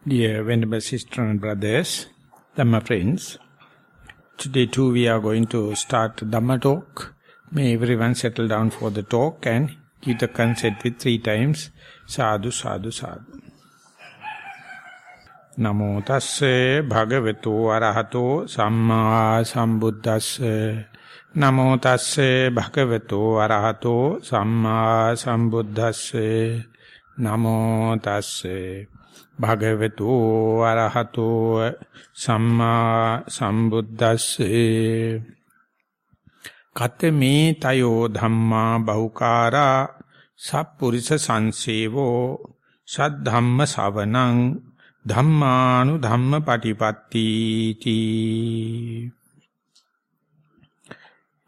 Dear Venerable Sister and Brothers, Dhamma friends, today too we are going to start Dhamma talk. May everyone settle down for the talk and give the consent with 3 times. Sadhu, sadhu, sadhu. Namo tasse bhagavato arahato samma sambuddhasse. Namo tasse bhagavato arahato samma sambuddhasse. Namo tasse Bhagavato arahato samma sambuddhasse. Katame tayo dhamma bahukara sappurisa sansevo saddhamma savanang dhammanu dhamma patipatti.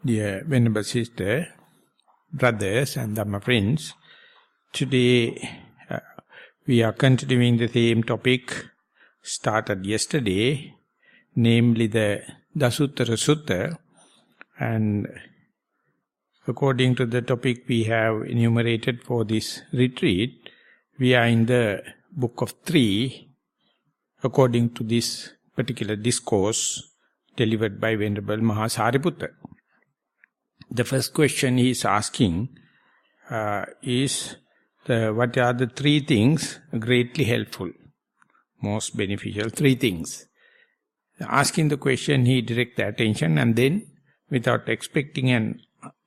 Dear Venerable Sister, Brothers and Dhamma friends, today we are continuing the same topic started yesterday, namely the Dasuththara Sutta, and according to the topic we have enumerated for this retreat, we are in the book of 3, according to this particular discourse delivered by Venerable Maha. The first question he is asking is, what are the 3 things greatly helpful, most beneficial, 3 things. Asking the question, he directs the attention, and then, without expecting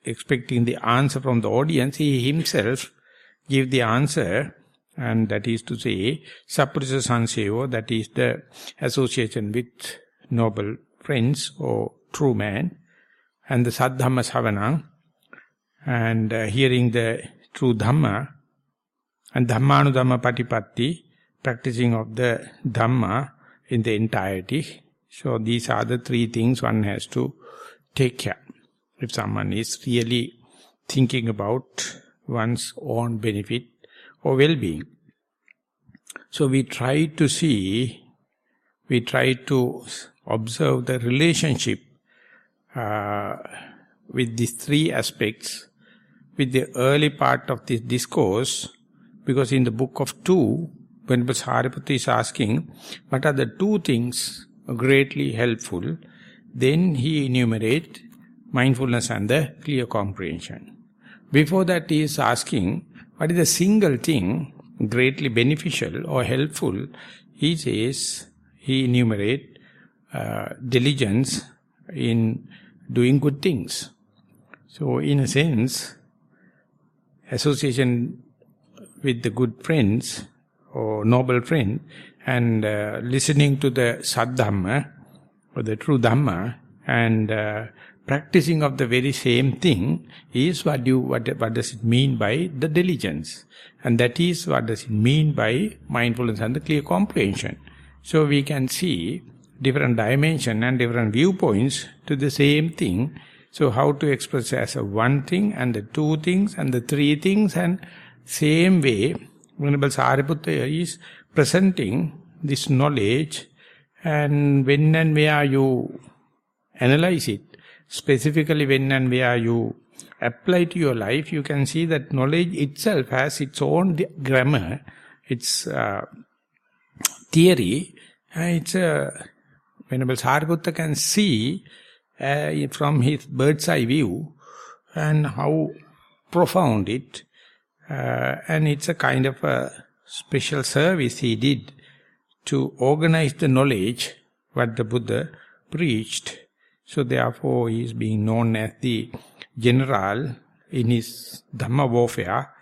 the answer from the audience, he himself gives the answer, and that is to say, Sappurisa Sansevo, that is the association with noble friends or true man, and the Saddhamma Savanang, and hearing the true Dhamma, and Dhammanu Dhamma Patipatti, practicing of the Dhamma in the entirety. So these are the 3 things one has to take care. If someone is really thinking about one's own benefit or well-being. So we try to observe the relationship with these 3 aspects with the early part of this discourse. Because in the book of 2, when Sariputta is asking, what are the 2 things greatly helpful, then he enumerates mindfulness and the clear comprehension. Before that he is asking, what is the single thing greatly beneficial or helpful? He says, he enumerates diligence in doing good things. So in a sense, association with the good friends or noble friend and listening to the Saddhamma or the true Dhamma and practicing of the very same thing is what does it mean by the diligence, and that is what does it mean by mindfulness and the clear comprehension. So we can see different dimension and different viewpoints to the same thing. So how to express as a 1 thing and the 2 things and the 3 things, and same way, Venerable Sariputta is presenting this knowledge, and when and where you analyze it, specifically when and where you apply to your life, you can see that knowledge itself has its own grammar, its theory, and Venerable Sariputta can see from his bird's eye view and how profound it. And it's a kind of a special service he did to organize the knowledge what the Buddha preached. So therefore he is being known as the general in his Dhamma warfare,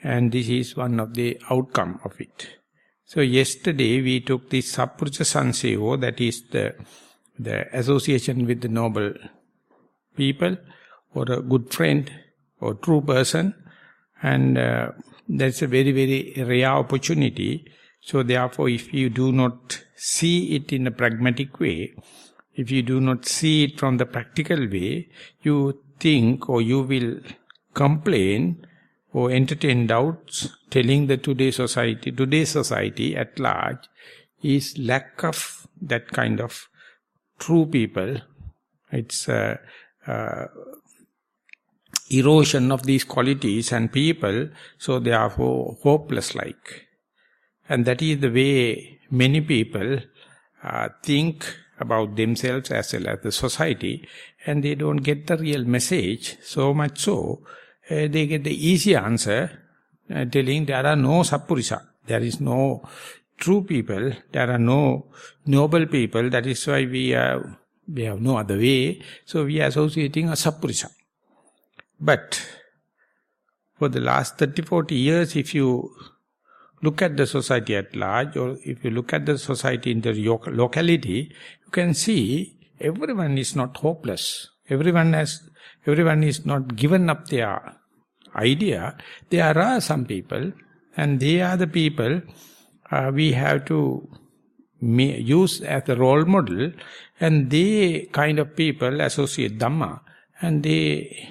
and this is one of the outcome of it. So yesterday we took this Sappurisa Sansevo, that is the association with the noble people or a good friend or true person. And that's a very, very rare opportunity. So therefore, if you do not see it in a pragmatic way, if you do not see it from the practical way, you think or you will complain or entertain doubts, telling that today's society at large is lack of that kind of true people. It's erosion of these qualities and people, so therefore hopeless like. And that is the way many people think about themselves as well as the society, and they don't get the real message. So much so, they get the easy answer, telling there are no Sappurisa, there is no true people, there are no noble people. That is why we have no other way. So we are associating a Sappurisa. But for the last 30-40 years, if you look at the society at large, or if you look at the society in the locality, you can see everyone is not hopeless. Everyone is not given up their idea. There are some people, and they are the people we have to use as a role model, and they kind of people associate Dhamma, and they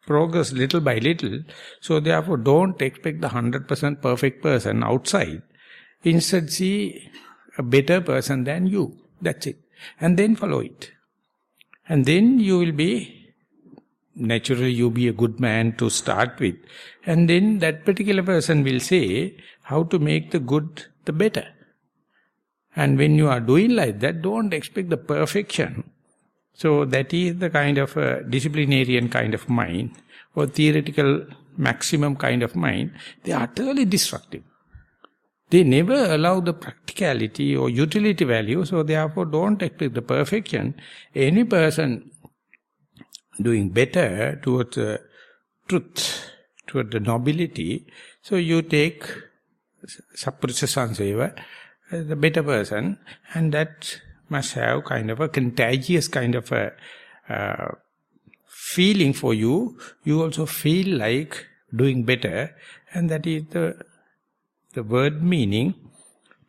progress little by little. So therefore don't expect the 100% perfect person outside. Instead see a better person than you. That's it. And then follow it. And then you will be, naturally you be a good man to start with. And then that particular person will say how to make the good the better. And when you are doing like that, don't expect the perfection. So that is the kind of disciplinarian kind of mind, or theoretical maximum kind of mind. They are utterly destructive. They never allow the practicality or utility value, so therefore don't expect the perfection. Any person doing better towards the truth, towards the nobility, so you take Sappurisa Sanseva, the better person, and that must have kind of a contagious kind of a feeling for you. You also feel like doing better, and that is the word meaning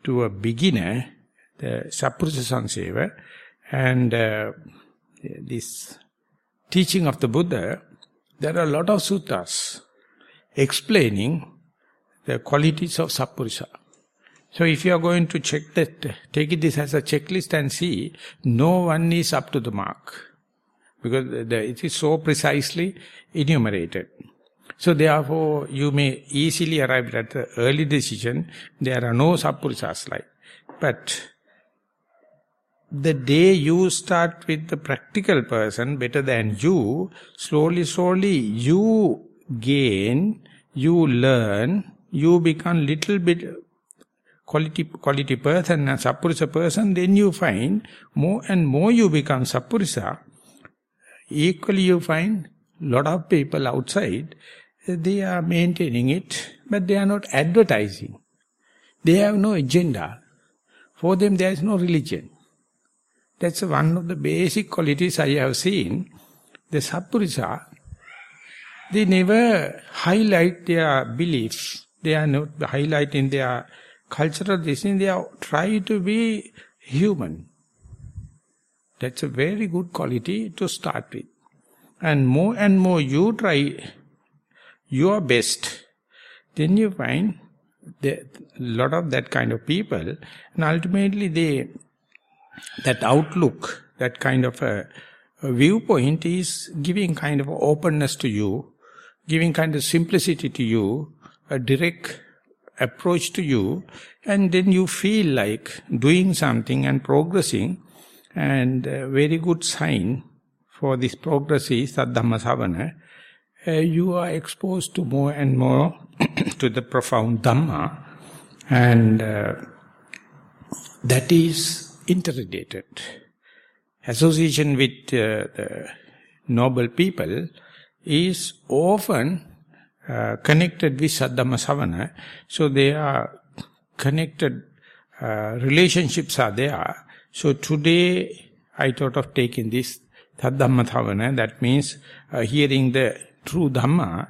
to a beginner, the Sappurisa Sanseva. And this teaching of the Buddha, there are a lot of suttas explaining the qualities of Sappurisa. So if you are going to check that, take this as a checklist and see, no one is up to the mark. Because it is so precisely enumerated. So therefore, you may easily arrive at the early decision, there are no Sappurisas like. But the day you start with the practical person better than you, slowly you gain, you learn, you become little bit quality person and Sappurisa person, then you find more and more you become Sappurisa. Equally you find lot of people outside, they are maintaining it, but they are not advertising. They have no agenda. For them there is no religion. That's one of the basic qualities I have seen. The Sappurisa, they never highlight their beliefs. They are not highlighting their cultural decision. They are try to be human. That's a very good quality to start with. And more you try your best, then you find a lot of that kind of people, and ultimately that outlook, that kind of a viewpoint is giving kind of openness to you, giving kind of simplicity to you, a direct approach to you, and then you feel like doing something and progressing. And a very good sign for this progress is Saddhamma Savana. You are exposed to more and more to the profound Dhamma, and that is interrelated. Association with the noble people is often connected with Saddhamma Savana, so they are connected, relationships are there. So today I thought of taking this Saddhamma Savana, that means hearing the true Dhamma,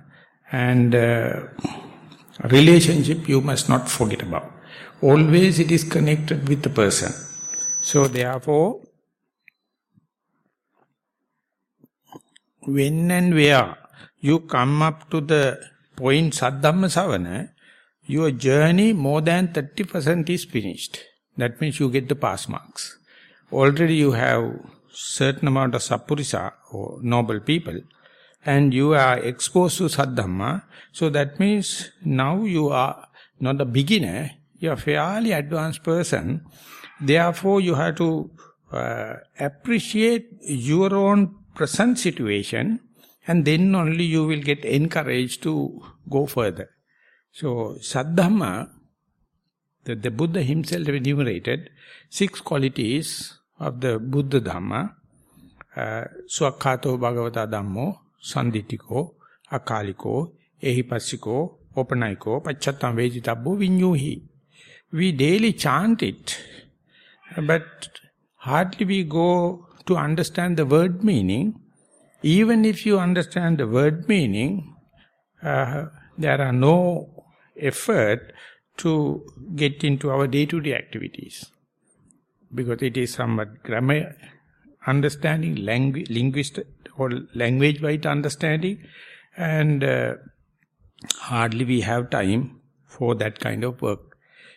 and relationship you must not forget about. Always it is connected with the person. So therefore, when and where you come up to the point Saddhamma Savana, your journey more than 30% is finished. That means you get the pass marks. Already you have certain amount of Sappurisa or noble people, and you are exposed to Saddhamma. So that means now you are not a beginner, You are a fairly advanced person. Therefore, you have to appreciate your own present situation, and then only you will get encouraged to go further. So, Saddhamma, the Buddha himself enumerated 6 qualities of the Buddha Dhamma. Swakhato Bhagavata Dhammo, Sanditiko, Akaliko, Ehipassiko, Opanaiko, Pachattam Vejitabbo, Vinyuhi. We daily chant it, but hardly we go to understand the word meaning. Even if you understand the word meaning, there are no effort to get into our day-to-day activities. Because it is somewhat grammar understanding, linguistic or language-wise understanding, and hardly we have time for that kind of work.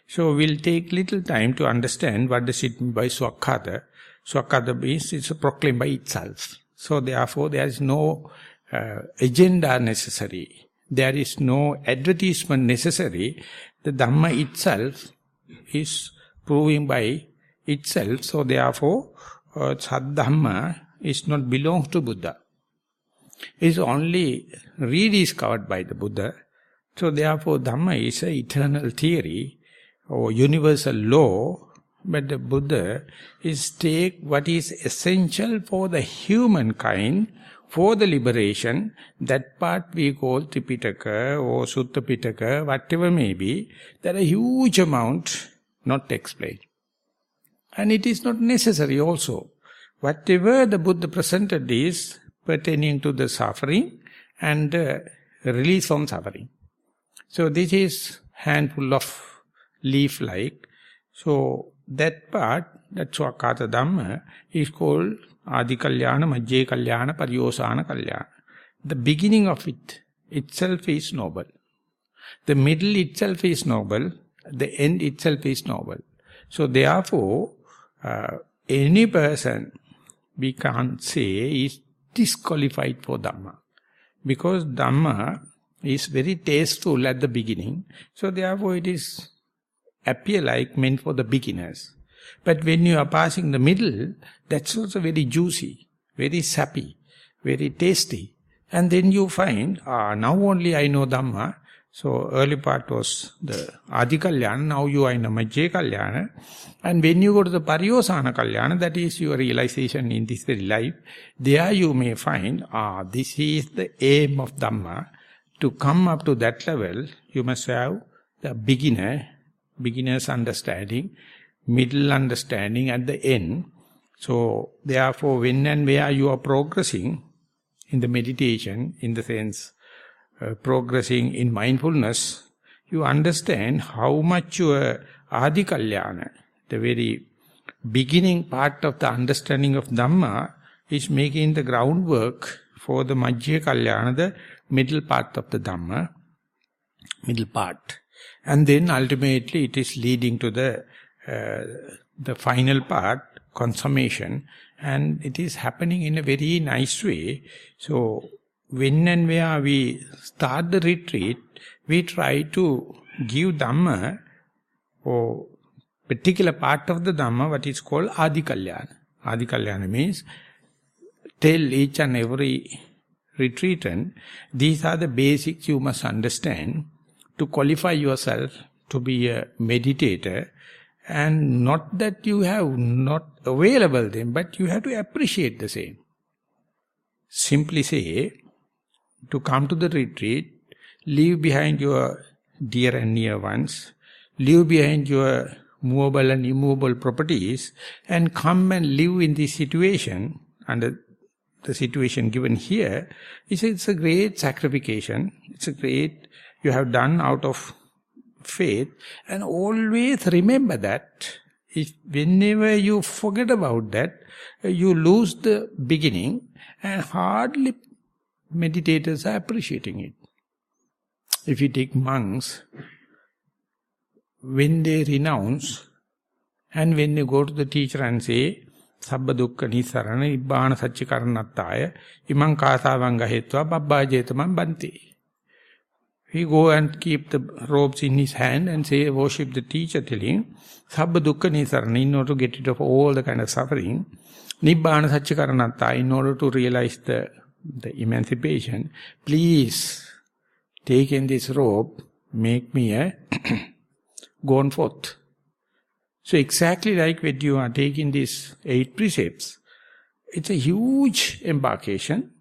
So we'll take little time to understand what does it mean by Swakhata. Swakhata means it's proclaimed by itself. So therefore there is no agenda necessary. There is no advertisement necessary. The Dhamma itself is proving by itself. So therefore Saddhamma is not belongs to Buddha. It is only rediscovered by the Buddha. So therefore Dhamma is an eternal theory or universal law, but the Buddha is take what is essential for the humankind, for the liberation. That part we call Tripitaka or Sutta Pitaka, whatever may be. There are huge amount not explained. And it is not necessary also. Whatever the Buddha presented is pertaining to the suffering and release from suffering. So this is handful of leaf-like. So that part, that Swakhata Dhamma, is called Adi Kalyana, Majje Kalyana, Paryosana Kalyana. The beginning of it itself is noble. The middle itself is noble. The end itself is noble. So therefore, any person, we can't say, is disqualified for Dhamma. Because Dhamma is very tasteful at the beginning. So therefore it is appear like meant for the beginners. But when you are passing the middle, that's also very juicy, very sappy, very tasty. And then you find, now only I know Dhamma. So early part was the Adi Kalyana, now you are in a Majje Kalyana. And when you go to the Paryosana Kalyana, that is your realization in this very life, there you may find, this is the aim of Dhamma. To come up to that level, you must have the beginner's understanding, middle understanding at the end. So therefore, when and where you are progressing in the meditation, in the sense progressing in mindfulness, you understand how much your Adi Kalyana, the very beginning part of the understanding of Dhamma, is making the groundwork for the Majje Kalyana, the middle part of the Dhamma, middle part. And then ultimately it is leading to the final part, consummation, and it is happening in a very nice way. So when and where we start the retreat, we try to give Dhamma, or particular part of the Dhamma, what is called Adi Kalyana. Adi Kalyana means tell each and every retreatant, these are the basics you must understand to qualify yourself to be a meditator, and not that you have not available them, but you have to appreciate the same. Simply say, to come to the retreat, leave behind your dear and near ones, leave behind your movable and immovable properties, and come and live in this situation, under the situation given here. It's a great sacrification. It's a great, you have done out of faith. And always remember that. If whenever you forget about that, you lose the beginning, and hardly meditators are appreciating it. If you take monks, when they renounce, and when they go to the teacher and say, Sabba dukkha Nissarana, Nibbana Satchikarannattaya, Imang Kāsāvaṁ Gahetva, Babbājetamam Bante. he go and keep the robes in his hand and say, worship the teacher, telling, Sabba dukkha Nissarana, in order to get rid of all the kind of suffering. Nibbana Satchikaranata, in order to realize the emancipation. Please, take in this robe, make me a gone forth. So exactly like when you are taking these 8 precepts, it's a huge embarkation.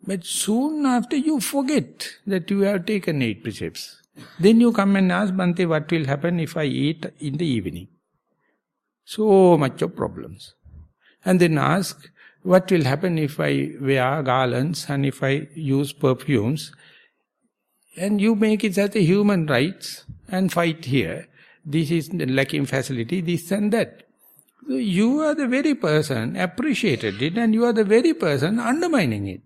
But soon after you forget that you have taken 8 precepts. Then you come and ask, Bhante, what will happen if I eat in the evening? So much of problems. And then ask, what will happen if I wear garlands and if I use perfumes? And you make it as a human rights and fight here. This is lacking facility, this and that. So you are the very person appreciated it and you are the very person undermining it.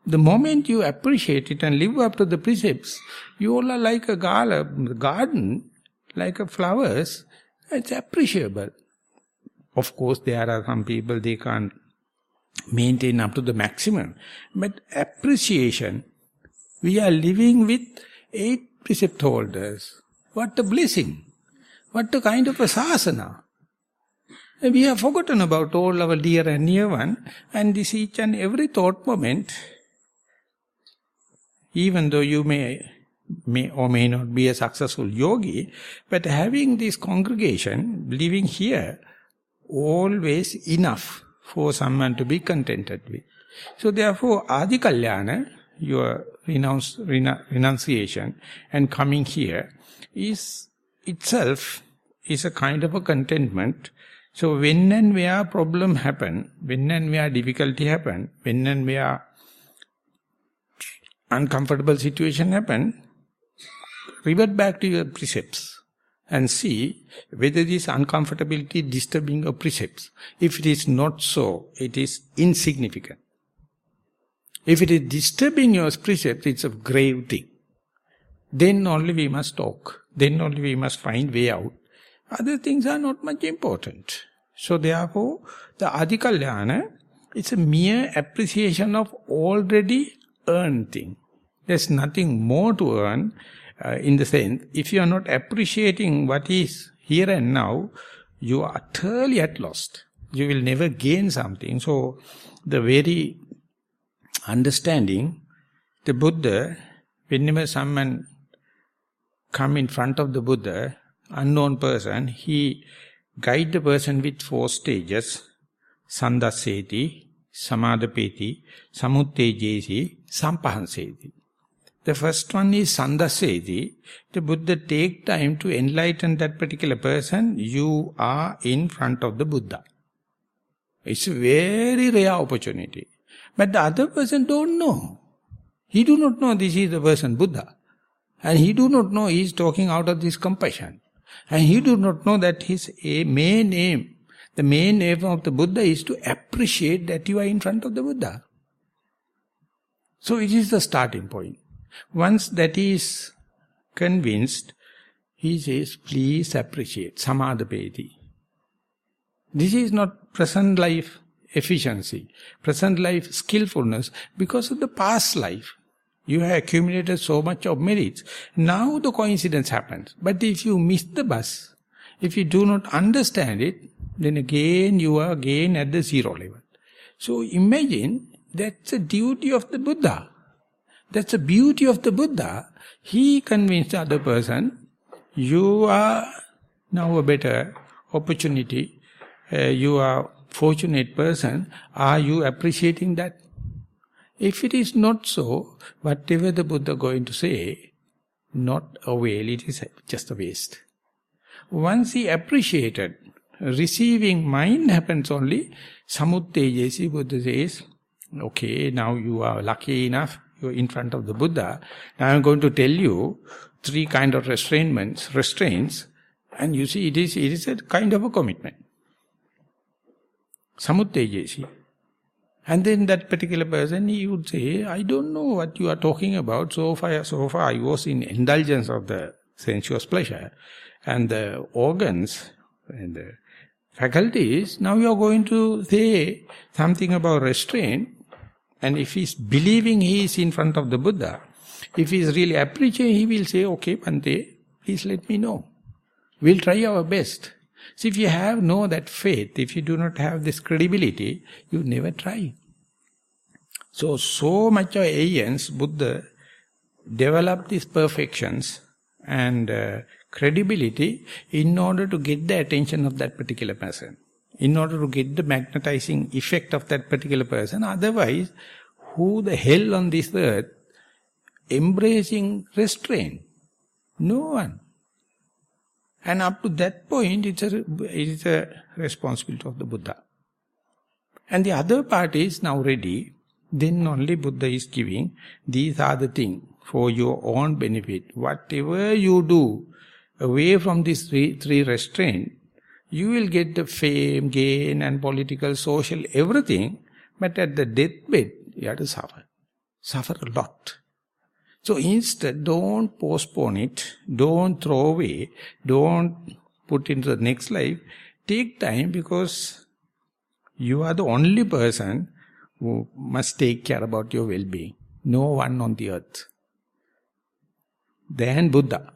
The moment you appreciate it and live up to the precepts, you all are like a garden, like a flowers. It's appreciable. Of course, there are some people, they can't maintain up to the maximum. But appreciation, we are living with 8 precept holders. What a blessing. What a kind of a sasana. We have forgotten about all our dear and near one, and this each and every thought moment, even though you may or may not be a successful yogi, but having this congregation, living here, always enough for someone to be contented with. So therefore, Adi Kalyana, your renunciation and coming here, is itself is a kind of a contentment. So when and where problem happen, when and where difficulty happen, when and where uncomfortable situation happen, revert back to your precepts and see whether this uncomfortability is disturbing your precepts. If it is not so, it is insignificant. If it is disturbing your precepts, it's a grave thing. Then only we must talk. Then only we must find way out. Other things are not much important. So therefore, the Adhikalyana, it's a mere appreciation of already earned thing. There's nothing more to earn in the sense, if you are not appreciating what is here and now, you are utterly at lost. You will never gain something. So the very understanding, the Buddha, whenever someone come in front of the Buddha, unknown person, he guide the person with 4 stages: Sandaseti, Samadapeti, Samuttejesi, Sampahanseti. The first one is Sandaseti. The Buddha take time to enlighten that particular person. You are in front of the Buddha. It's a very rare opportunity. But the other person don't know. He do not know this is the person Buddha. And he do not know he is talking out of this compassion. And he do not know that his main aim, the main aim of the Buddha is to appreciate that you are in front of the Buddha. So it is the starting point. Once that is convinced, he says, please appreciate, samadapeti. This is not present life efficiency, present life skillfulness, because of the past life. You have accumulated so much of merits. Now the coincidence happens. But if you miss the bus, if you do not understand it, then again you are again at the 0 level. So imagine, that's the duty of the Buddha. That's the beauty of the Buddha. He convinced the other person, you are now a better opportunity, you are fortunate person, are you appreciating that? If it is not so, whatever the Buddha going to say, not avail, it is just a waste. Once he appreciated, receiving mind happens only, Samuttejesi, Buddha says, okay, now you are lucky enough, you are in front of the Buddha. Now I am going to tell you 3 kind of restraints, and you see it is a kind of a commitment. Samuttejesi. And then that particular person, he would say, I don't know what you are talking about. So far I was in indulgence of the sensuous pleasure. And the organs and the faculties, now you are going to say something about restraint. And if he's believing he is in front of the Buddha, If he is really appreciating, he will say, okay, Bhante, please let me know. We'll try our best. So if you have no that faith, if you do not have this credibility, you never try. So much of aliens, Buddha developed these perfections and credibility in order to get the attention of that particular person, in order to get the magnetizing effect of that particular person. Otherwise, who the hell on this earth embracing restraint? No one. And up to that point, it is a responsibility of the Buddha. And the other part is now ready, then only Buddha is giving, these are the things for your own benefit. Whatever you do away from these three restraints, you will get the fame, gain and political, social, everything, but at the deathbed, you have to suffer. Suffer a lot. So instead, don't postpone it, don't throw away, don't put into the next life. Take time, because you are the only person who must take care about your well-being. No one on the earth. Then Buddha.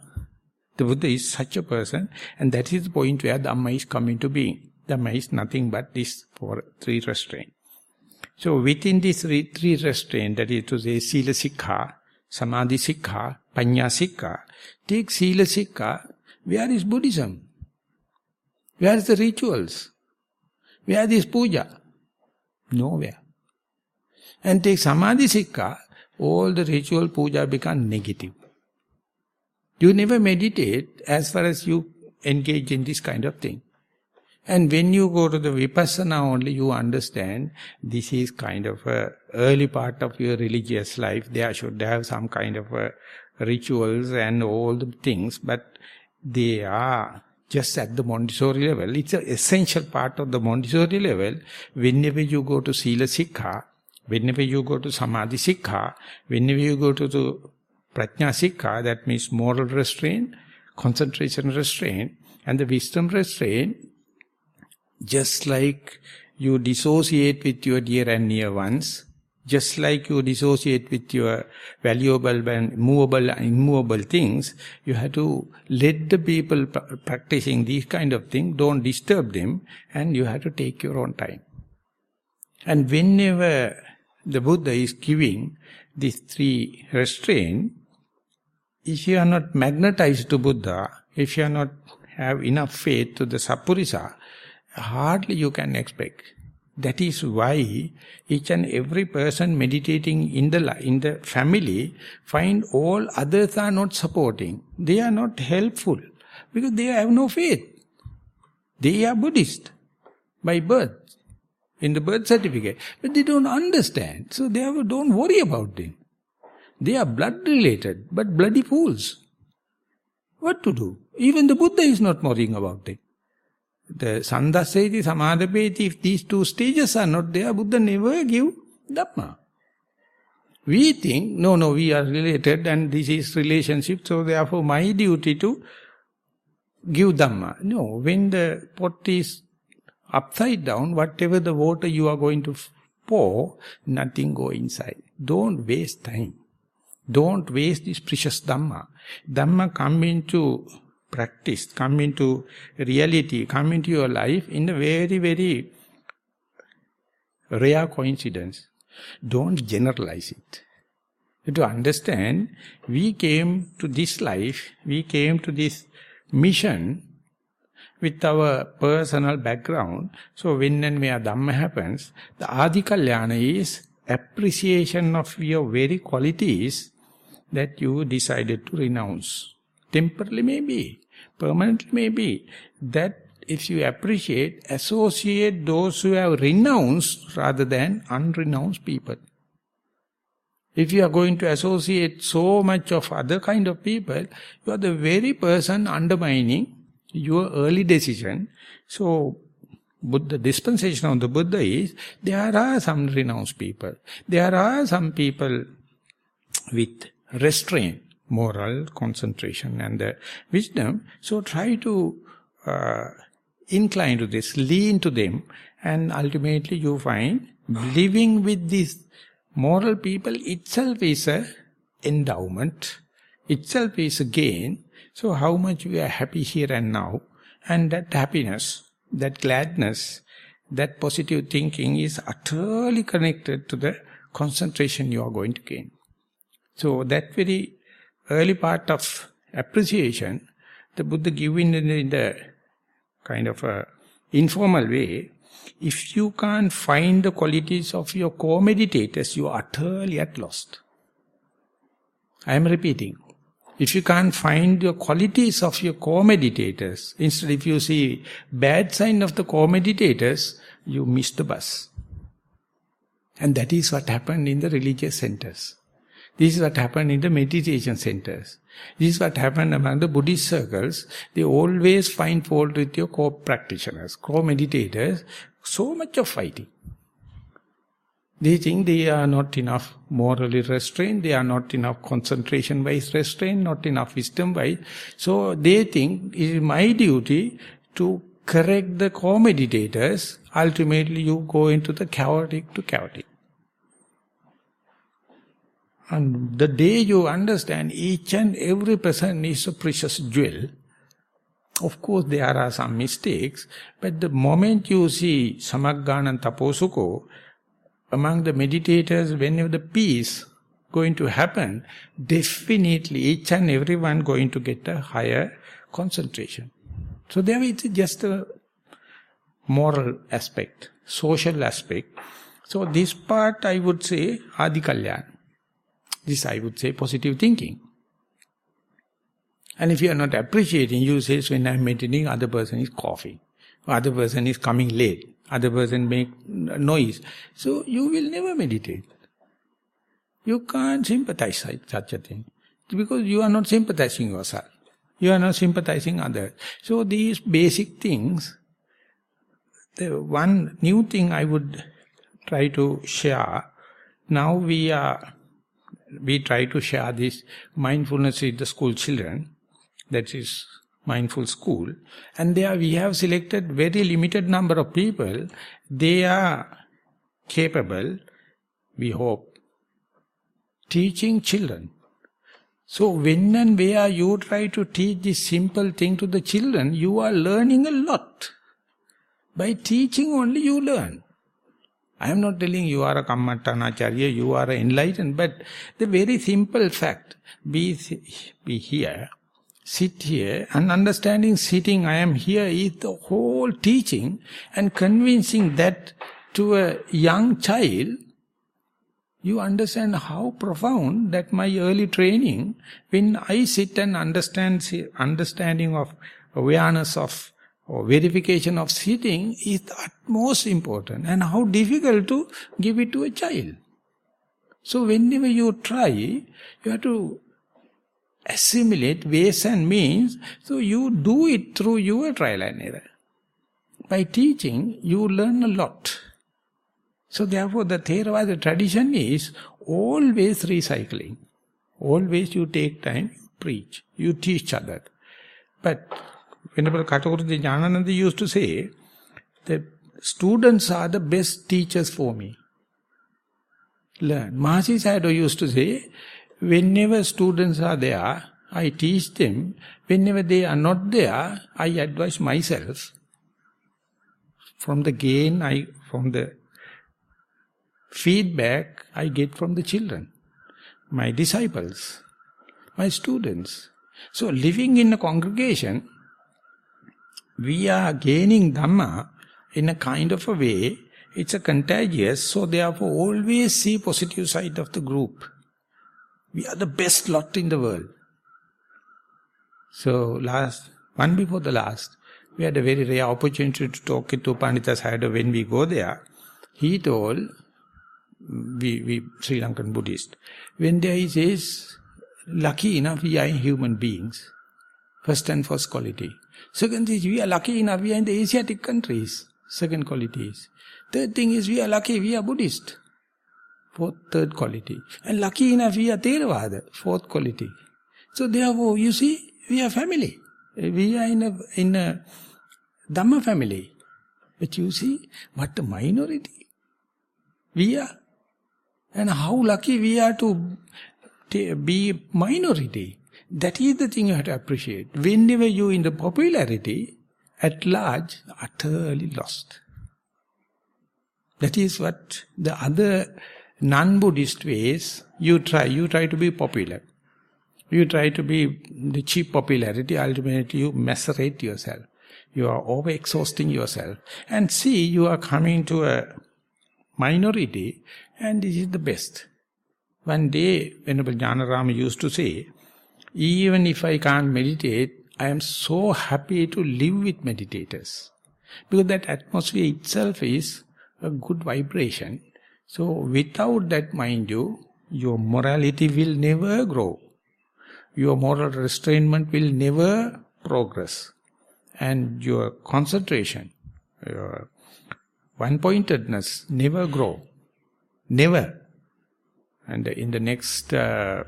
The Buddha is such a person, and that is the point where Dhamma is coming to being. Dhamma is nothing but this for three restraint. So within these three restraint, that is to say Sila Sikha, Samadhi Sikha, Panya Sikha, take Sila Sikha, where is Buddhism? Where is the rituals? Where is puja? Nowhere. And take Samadhi Sikha, all the ritual puja become negative. You never meditate as far as you engage in this kind of thing. And when you go to the Vipassana only, you understand this is kind of a early part of your religious life. There should have some kind of rituals and all the things, but they are just at the Montessori level. It's an essential part of the Montessori level. Whenever you go to Sila Sikha, whenever you go to Samadhi Sikha, whenever you go to the Prajna Sikha, that means moral restraint, concentration restraint, and the wisdom restraint, just like you dissociate with your dear and near ones, just like you dissociate with your valuable and movable and immovable things, you have to let the people practicing these kind of things, don't disturb them, and you have to take your own time. And whenever the Buddha is giving these three restraints, if you are not magnetized to Buddha, if you are not have enough faith to the Sappurisa, hardly you can expect. That is why each and every person meditating in the family find all others are not supporting. They are not helpful because they have no faith. They are Buddhist by birth, in the birth certificate. But they don't understand. So therefore don't worry about them. They are blood related, but bloody fools. What to do? Even the Buddha is not worrying about them. The Sandaseti, Samadapeti, if these two stages are not there, Buddha never give Dhamma. We think, no, we are related and this is relationship, so therefore my duty to give Dhamma. No, when the pot is upside down, whatever the water you are going to pour, nothing go inside. Don't waste time. Don't waste this precious Dhamma. Dhamma come into practice, come into reality, come into your life in a very, very rare coincidence. Don't generalize it. To understand, we came to this life, we came to this mission with our personal background. So when and where Dhamma happens, the Adhikalyana is appreciation of your very qualities that you decided to renounce. Temporarily maybe, permanently maybe. That if you appreciate, associate those who have renounced rather than unrenounced people. If you are going to associate so much of other kind of people, you are the very person undermining your early decision. So, Buddha, dispensation of the Buddha is, there are some renounced people. There are some people with restraint, moral, concentration and the wisdom. So try to incline to this, lean to them, and ultimately you find living with these moral people itself is a endowment itself is a gain. So how much we are happy here and now, and that happiness, that gladness, that positive thinking is utterly connected to the concentration you are going to gain. So that very early part of appreciation, the Buddha given in the kind of a informal way. If you can't find the qualities of your co-meditators, you are utterly at lost. I am repeating. If you can't find your qualities of your co-meditators, instead if you see bad sign of the co-meditators, you miss the bus. And that is what happened in the religious centers. This is what happened in the meditation centers. This is what happened among the Buddhist circles. They always find fault with your co-practitioners, co-meditators. So much of fighting. They think they are not enough morally restrained, they are not enough concentration-wise restrained, not enough wisdom-wise. So they think it is my duty to correct the co-meditators. Ultimately you go into the chaotic to chaotic. And the day you understand each and every person is a precious jewel, of course there are some mistakes, but the moment you see Samaggana and Taposuko, among the meditators, whenever the peace going to happen, definitely each and everyone going to get a higher concentration. So there is just a moral aspect, social aspect. So this part I would say Adi Kalyan. This I would say positive thinking. And if you are not appreciating, you say, when I am meditating, other person is coughing, other person is coming late, other person make noise. So you will never meditate. You can't sympathize such a thing. Because you are not sympathizing yourself. You are not sympathizing others. So these basic things, the one new thing I would try to share, now we try to share this mindfulness with the school children, that is mindful school, and there we have selected very limited number of people. They are capable, we hope, teaching children. So when and where you try to teach this simple thing to the children, you are learning a lot. By teaching only you learn. I am not telling you are a Kammattanacharya, you are enlightened, but the very simple fact, be here, sit here, and understanding sitting, I am here, is the whole teaching, and convincing that to a young child, you understand how profound that my early training, when I sit and understanding of awareness of or verification of sitting is the utmost important, and how difficult to give it to a child. So whenever you try, you have to assimilate ways and means, so you do it through your trial and error. By teaching, you learn a lot. So therefore the Theravada tradition is always recycling. Always you take time, you preach, you teach others. But Venerable Katakurti Jnanananda used to say, the students are the best teachers for me. Learn. Mahasi Sayadaw used to say, whenever students are there, I teach them. Whenever they are not there, I advise myself. From the gain, from the feedback I get from the children, my disciples, my students. So living in a congregation, we are gaining Dhamma in a kind of a way, it's a contagious, so therefore always see positive side of the group. We are the best lot in the world. So one before the last, we had a very rare opportunity to talk to Pandita Sayadaw when we go there. He told, we Sri Lankan Buddhist, when there he says, lucky enough we are human beings. First and first quality. Second is, we are lucky enough, we are in the Asiatic countries. Second quality is. Third thing is, we are lucky, we are Buddhist. Third quality. And lucky enough, we are Theravada. Fourth quality. So therefore, you see, we are family. We are in a Dhamma family. But you see, what a minority we are. And how lucky we are to be minority. That is the thing you have to appreciate. Whenever you in the popularity, at large, utterly lost. That is what the other non-Buddhist ways, you try to be popular. You try to be the cheap popularity, ultimately you macerate yourself. You are over-exhausting yourself. And see, you are coming to a minority, and this is the best. One day, Venerable Jnanarama used to say, even if I can't meditate, I am so happy to live with meditators. Because that atmosphere itself is a good vibration. So without that, mind you, your morality will never grow. Your moral restrainment will never progress. And your concentration, your one-pointedness never grow. Never. And in the next, if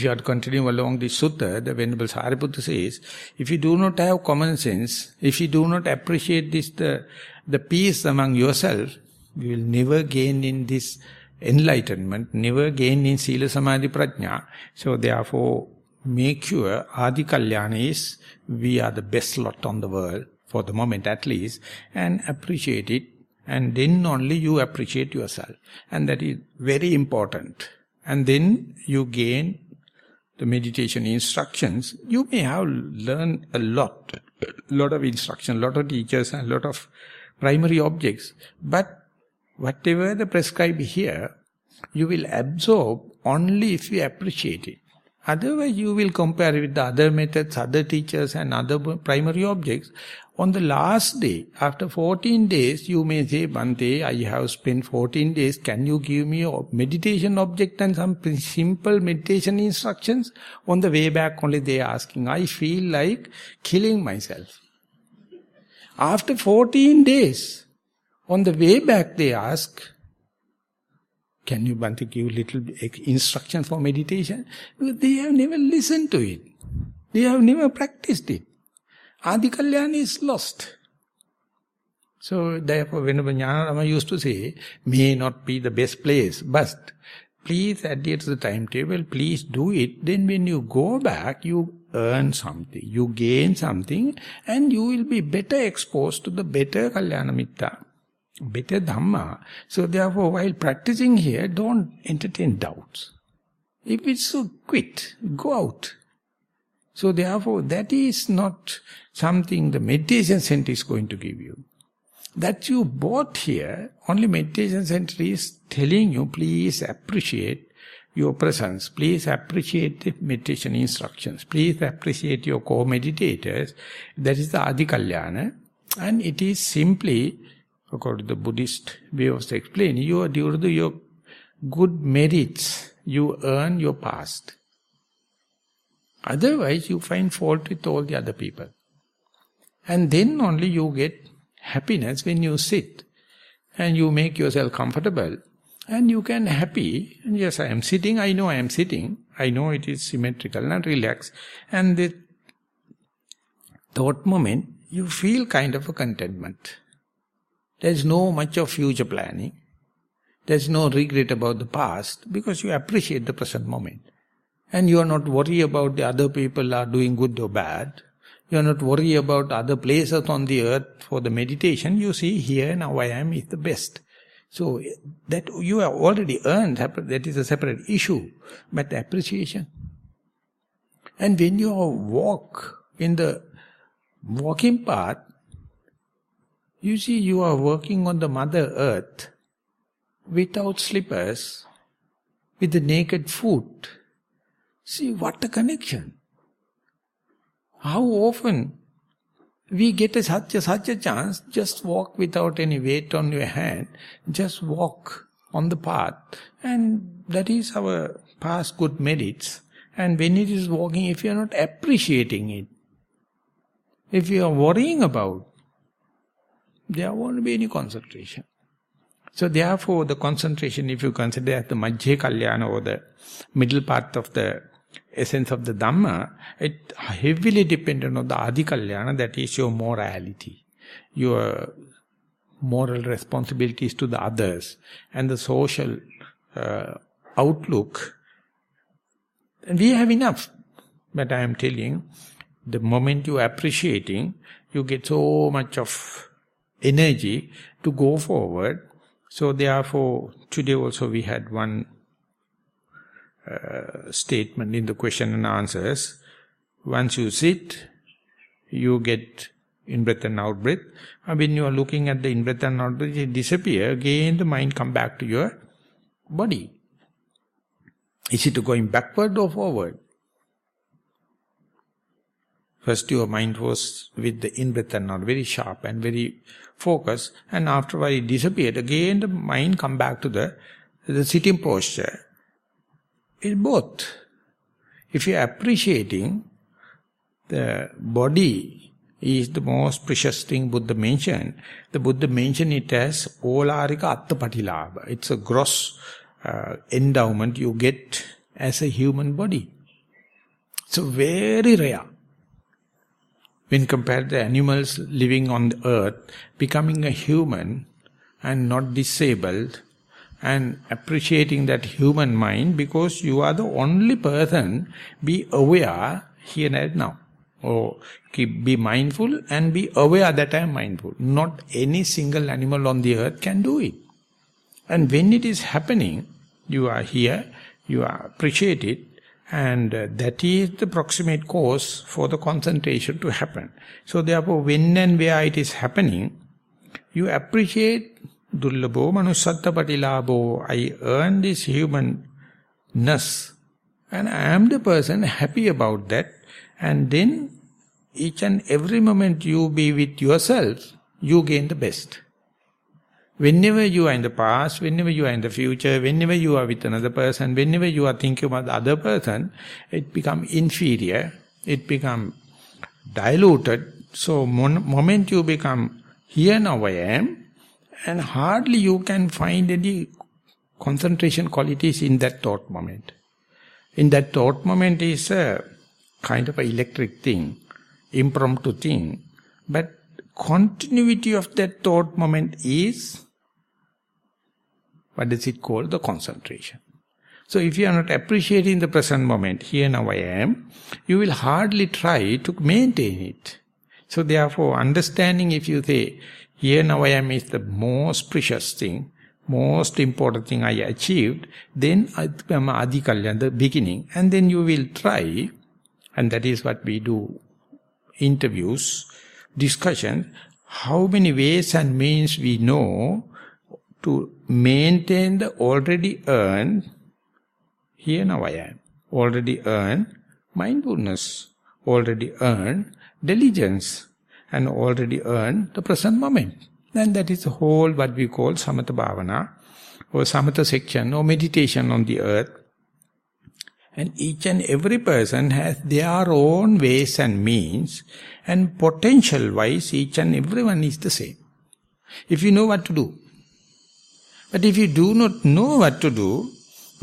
you are to continue along the Sutta, the Venerable Sariputta says, if you do not have common sense, if you do not appreciate this, the peace among yourself, you will never gain in this enlightenment, never gain in Sila Samadhi Prajna. So therefore, make sure Adi Kalyana is, we are the best lot on the world, for the moment at least, and appreciate it, and then only you appreciate yourself. And that is very important. And then you gain the meditation instructions. You may have learned a lot of instruction, lot of teachers and lot of primary objects, but whatever the prescribed here, you will absorb only if you appreciate it. Otherwise, you will compare it with the other methods, other teachers and other primary objects. On the last day, after 14 days, you may say, Bhante, I have spent 14 days, can you give me a meditation object and some simple meditation instructions? On the way back only they are asking, I feel like killing myself. After 14 days, on the way back they ask, can you, Bhante, give little instruction for meditation? Because they have never listened to it. They have never practiced it. Adi Kalyana is lost. So therefore Venerable Jnanarama used to say, may not be the best place, but please adhere to the timetable, please do it. Then when you go back, you earn something, you gain something, and you will be better exposed to the better Kalyana Mitta, better Dhamma. So therefore, while practicing here, don't entertain doubts. If it's so, quit, go out. So therefore, that is not something the meditation center is going to give you. That you bought here, only meditation center is telling you, please appreciate your presence, please appreciate the meditation instructions, please appreciate your co-meditators. That is the Adi Kalyana. And it is simply, according to the Buddhist way of explaining, you are due to your good merits, you earn your past. Otherwise, you find fault with all the other people. And then only you get happiness when you sit and you make yourself comfortable and you can happy. And yes, I am sitting, I know I am sitting. I know it is symmetrical and relaxed. And the thought moment, you feel kind of a contentment. There is no much of future planning. There is no regret about the past because you appreciate the present moment. And you are not worried about the other people are doing good or bad. You are not worried about other places on the earth for the meditation. You see, here now I am is the best. So that you have already earned, that is a separate issue. But the appreciation. And when you walk in the walking path, you see you are walking on the Mother Earth without slippers, with the naked foot. See what a connection. How often we get such a chance, just walk without any weight on your hand, just walk on the path. And that is our past good merits. And when it is walking, if you are not appreciating it, if you are worrying about, there won't be any concentration. So therefore the concentration, if you consider as the Majjhe Kalyana or the middle part of the essence of the Dhamma, it heavily dependent on the Adi Kalyana, that is your morality, your moral responsibilities to the others, and the social outlook, and we have enough. But I am telling, the moment you are appreciating, you get so much of energy to go forward. So therefore, today also we had one statement in the question and answers. Once you sit, you get in-breath and out-breath. And when you are looking at the in-breath and out-breath, it disappears. Again, the mind come back to your body. Is it going backward or forward? First your mind was with the in-breath and out, very sharp and very focused. And after a while it disappeared. Again, the mind come back to the sitting posture. It's both. If you are appreciating, the body is the most precious thing Buddha mentioned. The Buddha mentioned it as olarika attapatilabha. It's a gross endowment you get as a human body. It's very rare. When compared to animals living on the earth, becoming a human and not disabled, and appreciating that human mind, because you are the only person, be aware here and now. Or be mindful and be aware that I am mindful. Not any single animal on the earth can do it. And when it is happening, you are here, you are appreciate it, and that is the proximate cause for the concentration to happen. So therefore, when and where it is happening, you appreciate dullabho manusatta patilabho. I earn this humanness, and I am the person happy about that. And then each and every moment you be with yourself, you gain the best. Whenever you are in the past, whenever you are in the future, whenever you are with another person, whenever you are thinking about the other person, it becomes inferior, it becomes diluted. So moment you become here now I am, and hardly you can find any concentration qualities in that thought moment. In that thought moment is a kind of an electric thing, impromptu thing, but continuity of that thought moment is, what is it called? The concentration. So if you are not appreciating the present moment, here now I am, you will hardly try to maintain it. So therefore, understanding, if you say, here now I am is the most precious thing, most important thing I achieved, then Adikalya, the beginning, and then you will try. And that is what we do, interviews, discussion, how many ways and means we know to maintain the already earned, here now I am, already earned mindfulness, already earned diligence, and already earned the present moment. And that is the whole what we call samatha bhavana, or samatha section, or meditation on the earth. And each and every person has their own ways and means, and potential-wise, each and everyone is the same. If you know what to do. But if you do not know what to do,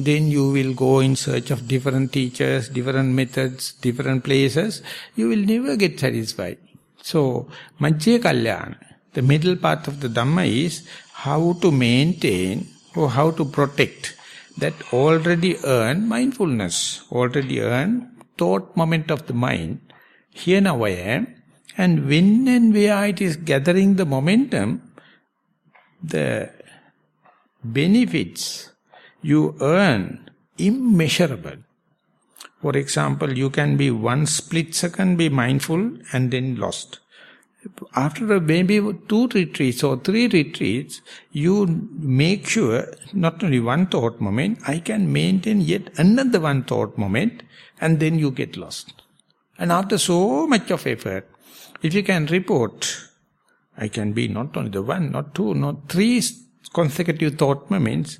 then you will go in search of different teachers, different methods, different places. You will never get satisfied. So, Majjhe Kalyana, the middle path of the Dhamma is how to maintain or how to protect that already earned mindfulness, already earned thought moment of the mind. Here now I am, and when and where it is gathering the momentum, the benefits you earn immeasurable. For example, you can be one split second be mindful and then lost. After maybe 2 retreats or 3 retreats, you make sure not only one thought moment, I can maintain yet another one thought moment, and then you get lost. And after so much of effort, if you can report, I can be not only the 1, not 2, not 3 consecutive thought moments,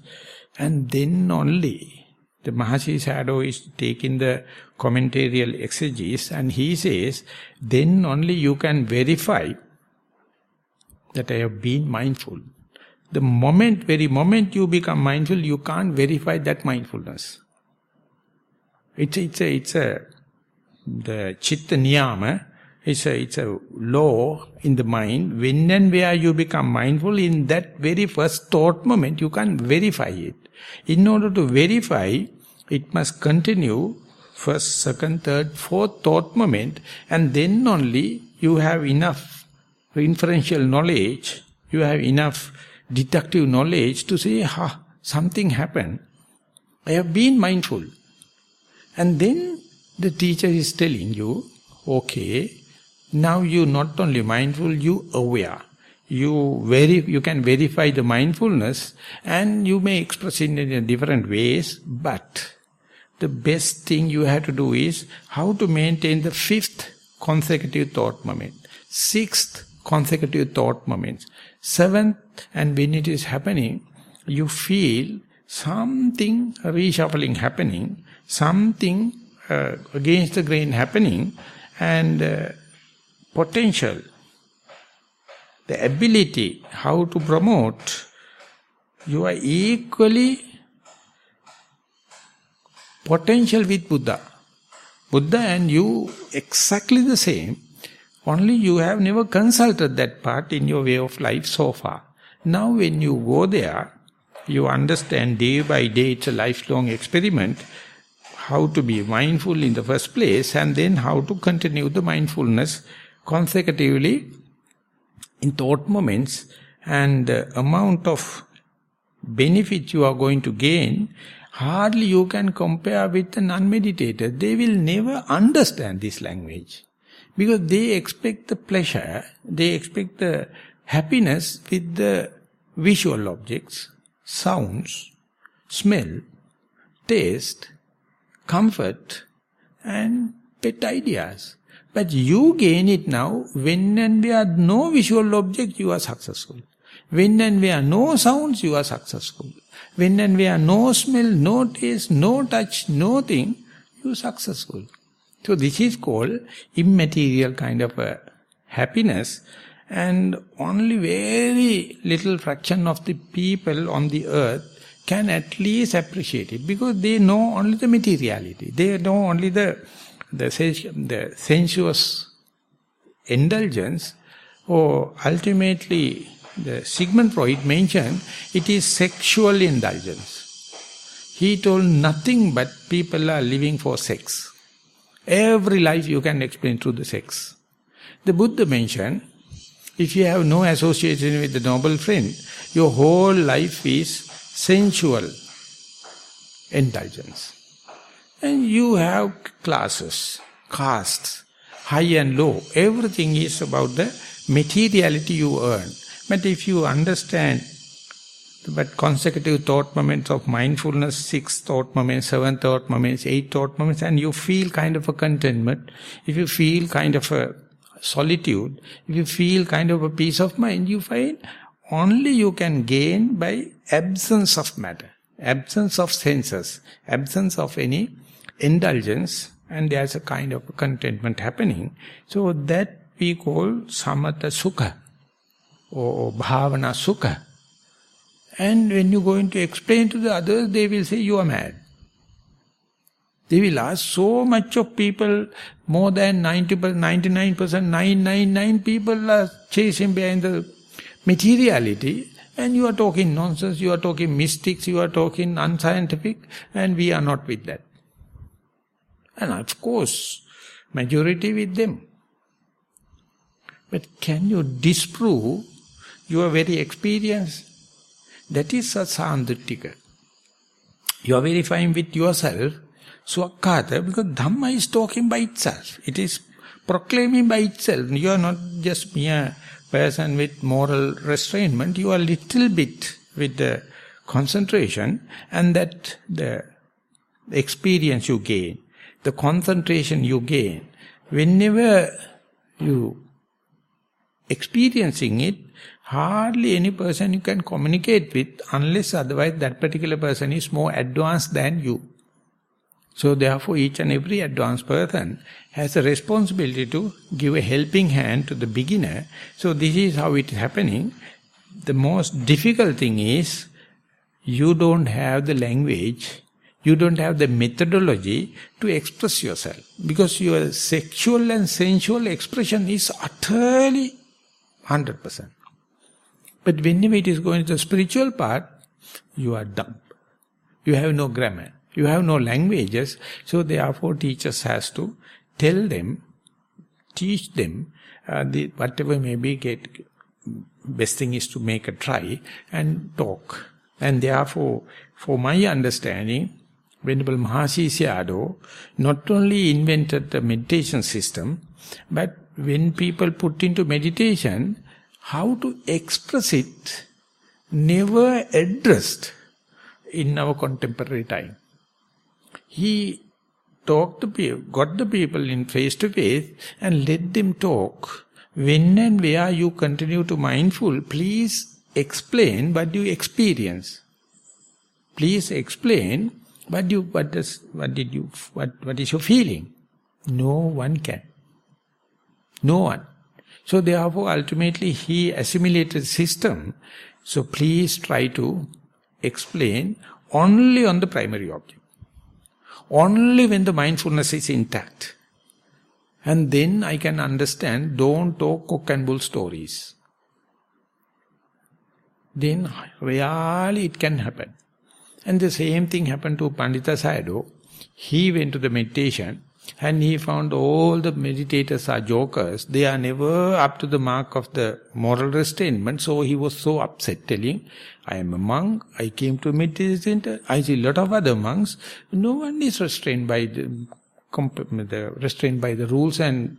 and then only the Mahasi Shadow is taking the commentarial exegesis, and he says, then only you can verify that I have been mindful. The very moment you become mindful, you can't verify that mindfulness. It's the Chitta Niyama, It's a law in the mind. When and where you become mindful, in that very first thought moment, you can verify it. In order to verify, it must continue first, second, third, fourth thought moment, and then only you have enough inferential knowledge, you have enough deductive knowledge to say, something happened. I have been mindful. And then the teacher is telling you, okay, now you not only mindful, you aware. You can verify the mindfulness, and you may express it in different ways, but the best thing you have to do is how to maintain the 5th consecutive thought moment, 6th consecutive thought moments, 7th, and when it is happening, you feel something reshuffling happening, something against the grain happening, and potential, the ability how to promote, you are equally potential with Buddha. Buddha and you exactly the same, only you have never consulted that part in your way of life so far. Now when you go there, you understand day by day, it's a lifelong experiment, how to be mindful in the first place, and then how to continue the mindfulness consecutively in thought moments, and the amount of benefit you are going to gain, hardly you can compare with the non-meditator. They will never understand this language, because they expect the pleasure, they expect the happiness with the visual objects, sounds, smell, taste, comfort, and pet ideas. But you gain it now, when and where no visual object, you are successful. When and where no sounds, you are successful. When and where no smell, no taste, no touch, no thing, you are successful. So this is called immaterial kind of a happiness, and only very little fraction of the people on the earth can at least appreciate it, because they know only the materiality. They know only the sensuous indulgence, or ultimately the Sigmund Freud mentioned, it is sexual indulgence. He told nothing but people are living for sex. Every life you can explain through the sex. The Buddha mentioned, if you have no association with the noble friend, your whole life is sensual indulgence. And you have classes, castes, high and low. Everything is about the materiality you earn. But if you understand but consecutive thought moments of mindfulness, 6 thought moments, 7 thought moments, 8 thought moments, and you feel kind of a contentment, if you feel kind of a solitude, if you feel kind of a peace of mind, you find only you can gain by absence of matter, absence of senses, absence of any indulgence, and there's a kind of contentment happening. So that we call samatha sukha or bhavana sukha. And when you go in to explain to the others, they will say you are mad. They will ask so much of people, more than 99%, 999 people are chasing behind the materiality, and you are talking nonsense, you are talking mystics, you are talking unscientific, and we are not with that. And of course, majority with them. But can you disprove your very experience? That is a sandrittika. You are verifying with yourself, swakkata, because Dhamma is talking by itself. It is proclaiming by itself. You are not just mere person with moral restraint. You are little bit with the concentration, and that the experience you gain, the concentration you gain, whenever you experiencing it, hardly any person you can communicate with, unless otherwise that particular person is more advanced than you. So therefore each and every advanced person has a responsibility to give a helping hand to the beginner. So this is how it is happening. The most difficult thing is, you don't have the language, You don't have the methodology to express yourself. Because your sexual and sensual expression is utterly 100%. But whenever it is going to the spiritual part, you are dumb. You have no grammar. You have no languages. So therefore teachers has to tell them, teach them, whatever may be, best thing is to make a try and talk. And therefore, for my understanding, Venerable Mahasi Sayadaw not only invented the meditation system, but when people put into meditation, how to express it, never addressed in our contemporary time. He talked to people, got the people in face to face and let them talk. When and where you continue to mindful, please explain what you experience. Please explain what is your feeling. No one can. No one. So therefore ultimately he assimilated system. So please try to explain only on the primary object. Only when the mindfulness is intact. And then I can understand, don't talk cock and bull stories. Then really it can happen. And the same thing happened to Pandita Sayadaw. He went to the meditation and he found all the meditators are jokers. They are never up to the mark of the moral restrainment. So he was so upset, telling, I am a monk, I came to a meditation center, I see a lot of other monks. No one is restrained by the rules and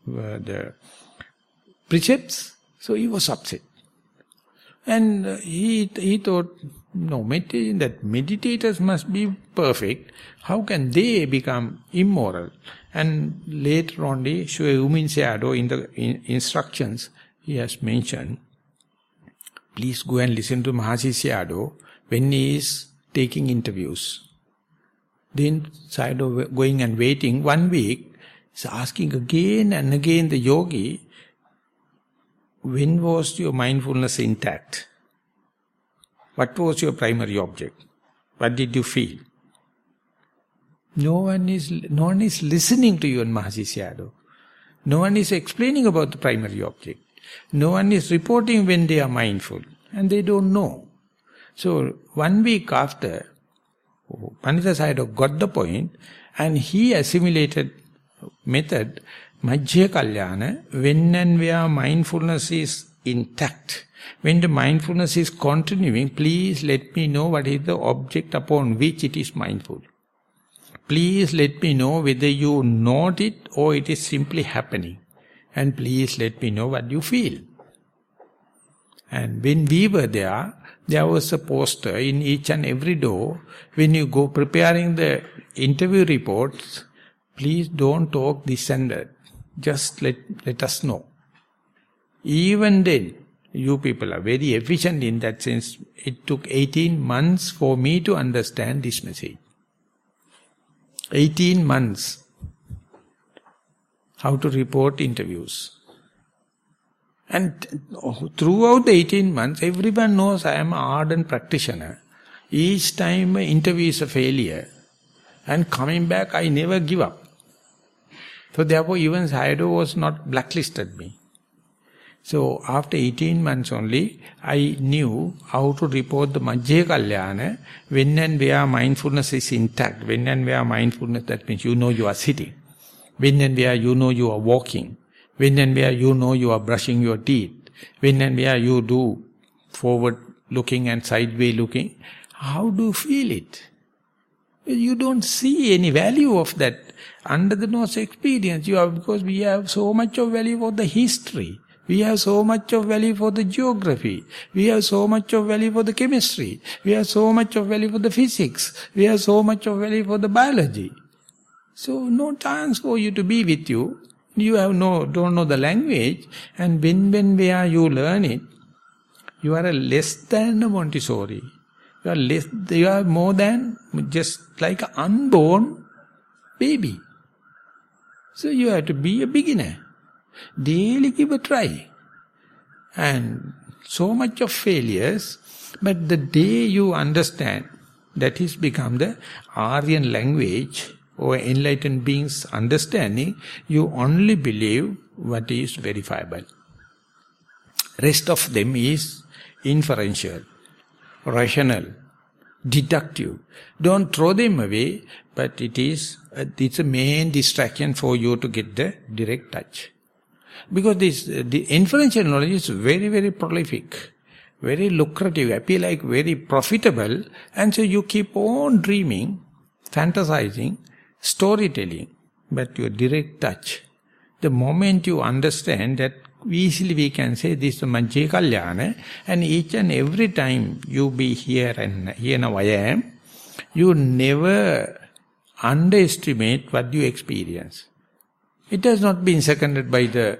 the precepts. So he was upset. And he thought, no, that meditators must be perfect. How can they become immoral? And later on, Shwe Umin Sayadaw in the instructions, he has mentioned, please go and listen to Mahasi Sayadaw when he is taking interviews. Then Sayadaw going and waiting 1 week, is asking again and again the yogi, when was your mindfulness intact? What was your primary object? What did you feel? No one is listening to you in Mahasi Sayadaw. No one is explaining about the primary object. No one is reporting when they are mindful. And they don't know. So 1 week after, Pandita Sayadaw got the point and he assimilated method Majjya Kalyana, when and where mindfulness is intact. When the mindfulness is continuing, please let me know what is the object upon which it is mindful. Please let me know whether you note it or it is simply happening. And please let me know what you feel. And when we were there was a poster in each and every door. When you go preparing the interview reports, please don't talk this and that. Just let us know. Even then, you people are very efficient in that sense. It took 18 months for me to understand this message. 18 months. How to report interviews. And throughout the 18 months, everyone knows I am an ardent practitioner. Each time an interview is a failure. And coming back, I never give up. So therefore, even Sayadaw was not blacklisted me. So after 18 months only, I knew how to report the Majjya Kalyana, when and where mindfulness is intact. When and where mindfulness, that means you know you are sitting. When and where you know you are walking. When and where you know you are brushing your teeth. When and where you do forward looking and sideway looking. How do you feel it? You don't see any value of that under the nose experience. Because we have so much of value for the history. We have so much of value for the geography. We have so much of value for the chemistry. We have so much of value for the physics. We have so much of value for the biology. So no chance for you to be with you. You don't know the language. And when where you learn it, you are less than a Montessori. You are more than just like an unborn baby. So you have to be a beginner. Daily give a try. And so much of failures, but the day you understand that is become the Aryan language or enlightened beings' understanding. You only believe what is verifiable. Rest of them is inferential, rational, deductive. Don't throw them away, but it's a main distraction for you to get the direct touch. Because the inferential knowledge is very, very prolific, very lucrative, appear like very profitable, and so you keep on dreaming, fantasizing, storytelling, but your direct touch. The moment you understand that, easily we can say this is Majje Kalyana, and each and every time you be here and here now I am, you never underestimate what you experience. It has not been seconded by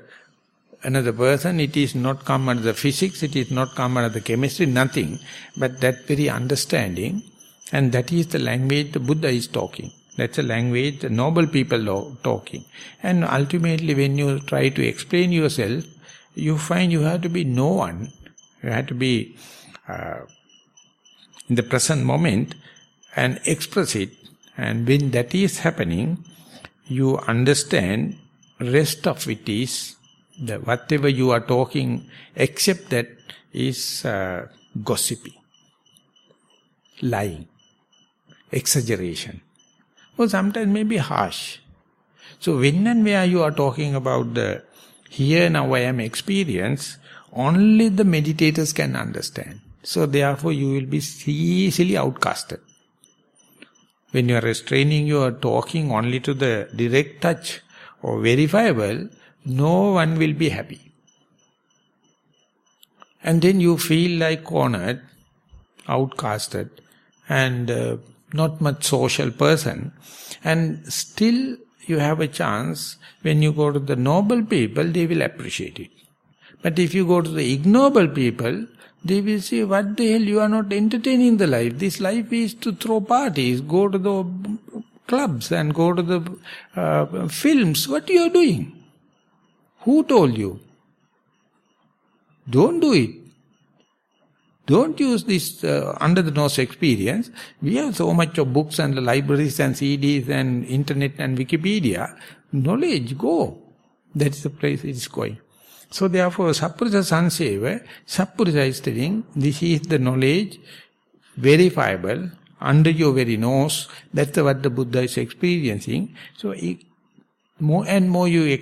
another person, it is not come under the physics, it is not come under the chemistry, nothing. But that very understanding, and that is the language the Buddha is talking. That's a language the noble people are talking. And ultimately when you try to explain yourself, you find you have to be no one. You have to be in the present moment and express it. And when that is happening, you understand rest of it is, whatever you are talking, except that is gossiping, lying, exaggeration. Or sometimes maybe harsh. So when and where you are talking about the here now I am experience, only the meditators can understand. So therefore you will be easily outcasted. When you are restraining your talking only to the direct touch or verifiable, no one will be happy. And then you feel like cornered, outcasted, and not much social person. And still you have a chance, when you go to the noble people, they will appreciate it. But if you go to the ignoble people, they will say, what the hell, you are not entertaining the life. This life is to throw parties, go to the clubs and go to the films. What you are doing? Who told you? Don't do it. Don't use this under the nose experience. We have so much of books and libraries and CDs and internet and Wikipedia. Knowledge, go. That is the place it is going. So therefore, Sappurisa Sanseva, Sappurisa is telling, this is the knowledge, verifiable, under your very nose. That's what the Buddha is experiencing. So more and more you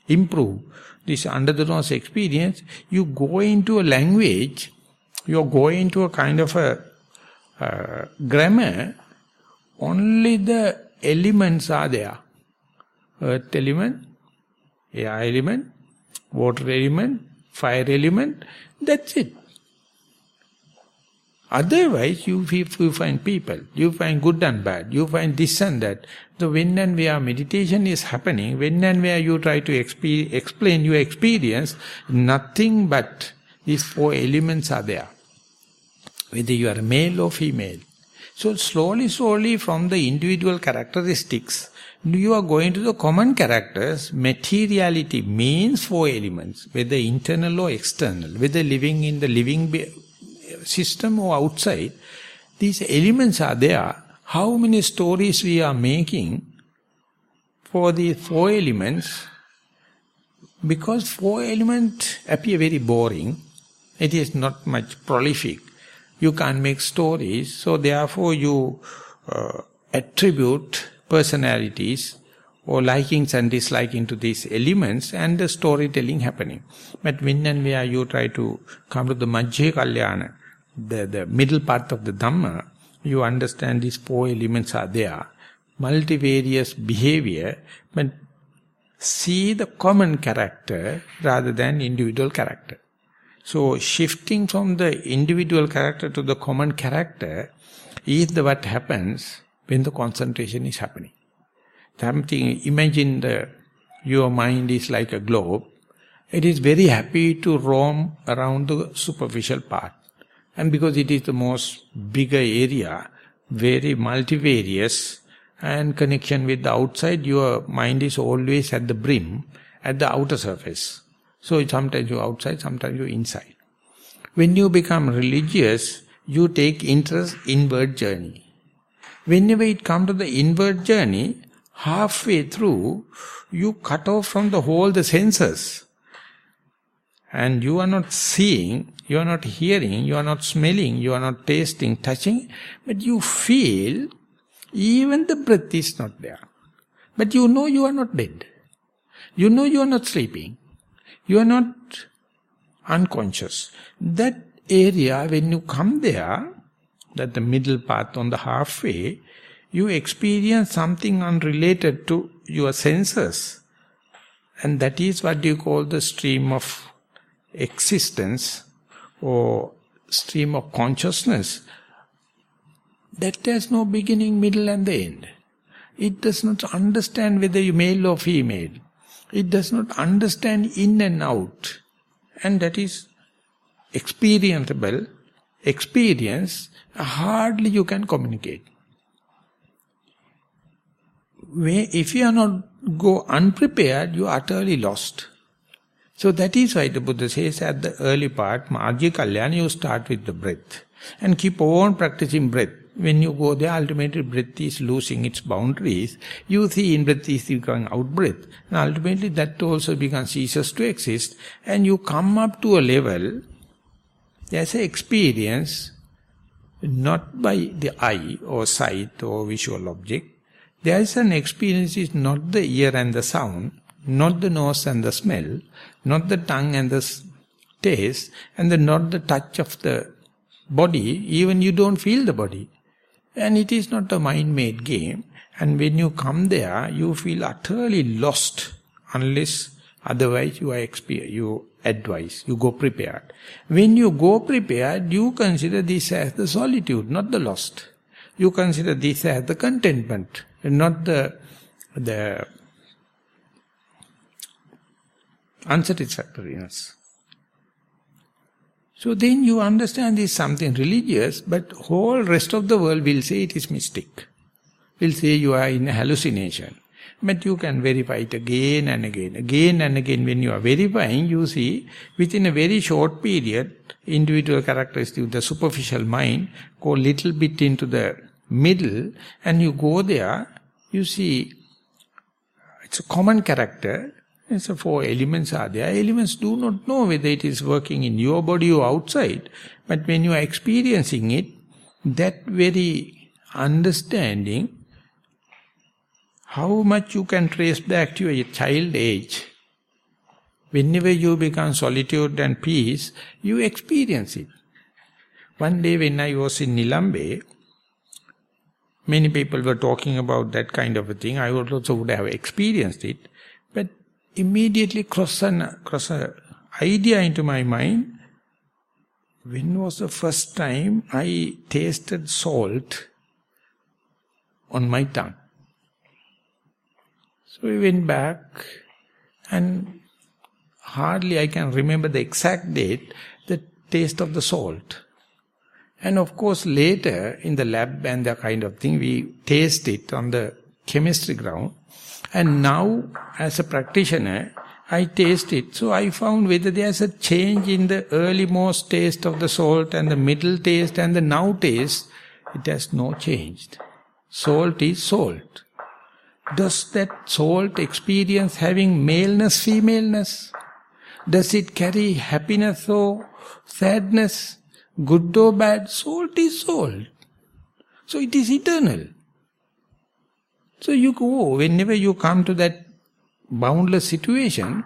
improve this under the nose experience, you go into a language, you go into a kind of a grammar, only the elements are there. Earth element, air element, water element, fire element, that's it. Otherwise, you find people, you find good and bad, you find this and that. So when and where meditation is happening, when and where you try to explain your experience, nothing but these four elements are there. Whether you are male or female. So slowly from the individual characteristics, you are going to the common characters. Materiality means four elements, whether internal or external, whether living in the living system or outside. These elements are there. How many stories we are making for the four elements? Because four elements appear very boring. It is not much prolific. You can't make stories. So therefore you attribute personalities or likings and disliking to these elements and the storytelling happening. But when and where you try to come to the Majje Kalyana, the middle part of the Dhamma, you understand these four elements are there. Multivarious behavior, but see the common character rather than individual character. So shifting from the individual character to the common character is what happens when the concentration is happening. Imagine your mind is like a globe. It is very happy to roam around the superficial part. And because it is the most bigger area, very multivarious, and connection with the outside, your mind is always at the brim, at the outer surface. So sometimes you're outside, sometimes you're inside. When you become religious, you take interest inward journey. Whenever it comes to the inward journey, halfway through, you cut off from the whole the senses. And you are not seeing, you are not hearing, you are not smelling, you are not tasting, touching, but you feel even the breath is not there. But you know you are not dead. You know you are not sleeping. You are not unconscious. That area, when you come there, that the middle path on the halfway, you experience something unrelated to your senses. And that is what you call the stream of existence or stream of consciousness. That has no beginning, middle and the end. It does not understand whether you male or female. It does not understand in and out. And that is experienceable. Experience, hardly you can communicate. If you are not go unprepared, you are utterly lost. So that is why the Buddha says at the early part, Margya Kalyana, you start with the breath. And keep on practicing breath. When you go there, ultimately breath is losing its boundaries. You see in breath is becoming out breath. And ultimately that also becomes ceases to exist. And you come up to a level, there's an experience, not by the eye or sight or visual object. There is an experience, is not the ear and the sound, not the nose and the smell, not the tongue and the taste, and not the touch of the body, even you don't feel the body. And it is not a mind-made game. And when you come there, you feel utterly lost, unless otherwise you advise, you go prepared. When you go prepared, you consider this as the solitude, not the lost. You consider this as the contentment, not the unsatisfactoriness. So then you understand this is something religious, but whole rest of the world will say it is mystic. Will say you are in a hallucination. But you can verify it again and again. Again and again when you are verifying, you see within a very short period, individual characteristics, the superficial mind, go little bit into the middle, and you go there, you see it's a common character. So 4 elements are there. Elements do not know whether it is working in your body or outside. But when you are experiencing it, that very understanding, how much you can trace back to your child age. Whenever you become solitude and peace, you experience it. One day when I was in Nilambe, many people were talking about that kind of a thing. I also would have experienced it. But immediately cross an idea into my mind. When was the first time I tasted salt on my tongue? So we went back, and hardly I can remember the exact date, the taste of the salt. And of course later in the lab and that kind of thing, we taste it on the chemistry ground. And now as a practitioner, I taste it. So I found whether there's a change in the earlymost taste of the salt and the middle taste and the now taste, it has no changed. Salt is salt. Does that salt experience having maleness, femaleness? Does it carry happiness or sadness, good or bad? Salt is salt. So it is eternal. So you go, whenever you come to that boundless situation,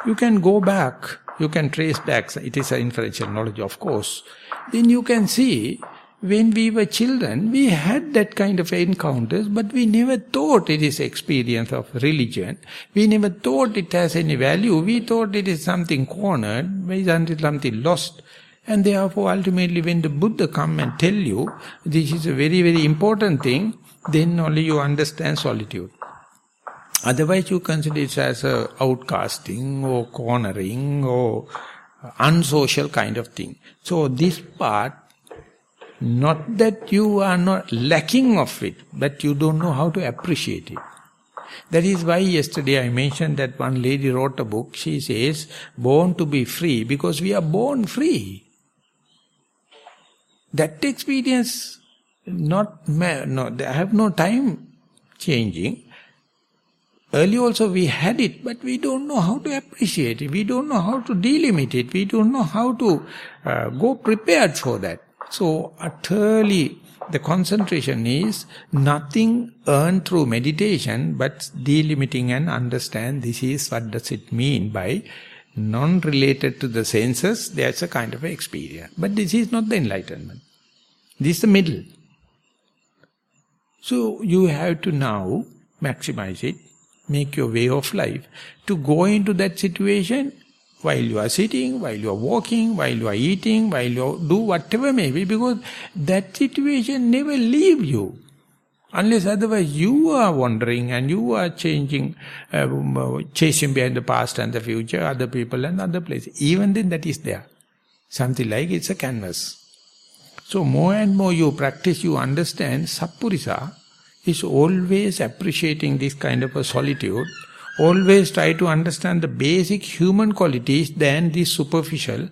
you can go back, you can trace back, it is an inferential knowledge of course. Then you can see, when we were children, we had that kind of encounters, but we never thought it is experience of religion. We never thought it has any value. We thought it is something cornered, something lost. And therefore, ultimately, when the Buddha come and tell you, this is a very, very important thing, then only you understand solitude. Otherwise, you consider it as a outcasting or cornering or unsocial kind of thing. So this part, not that you are not lacking of it, but you don't know how to appreciate it. That is why yesterday I mentioned that one lady wrote a book. She says, born to be free, because we are born free. That experience, I have no time changing. Early also we had it, but we don't know how to appreciate it. We don't know how to delimit it. We don't know how to go prepared for that. So utterly, the concentration is nothing earned through meditation, but delimiting and understand this is what does it mean by non-related to the senses, there's a kind of experience. But this is not the enlightenment. This is the middle. So you have to now maximize it, make your way of life, to go into that situation while you are sitting, while you are walking, while you are eating, while you do whatever may be, because that situation never leaves you. Unless otherwise you are wandering and you are changing, chasing behind the past and the future, other people and other places. Even then that is there. Something like it's a canvas. So more and more you practice, you understand, Sappurisa is always appreciating this kind of a solitude, always try to understand the basic human qualities than the superficial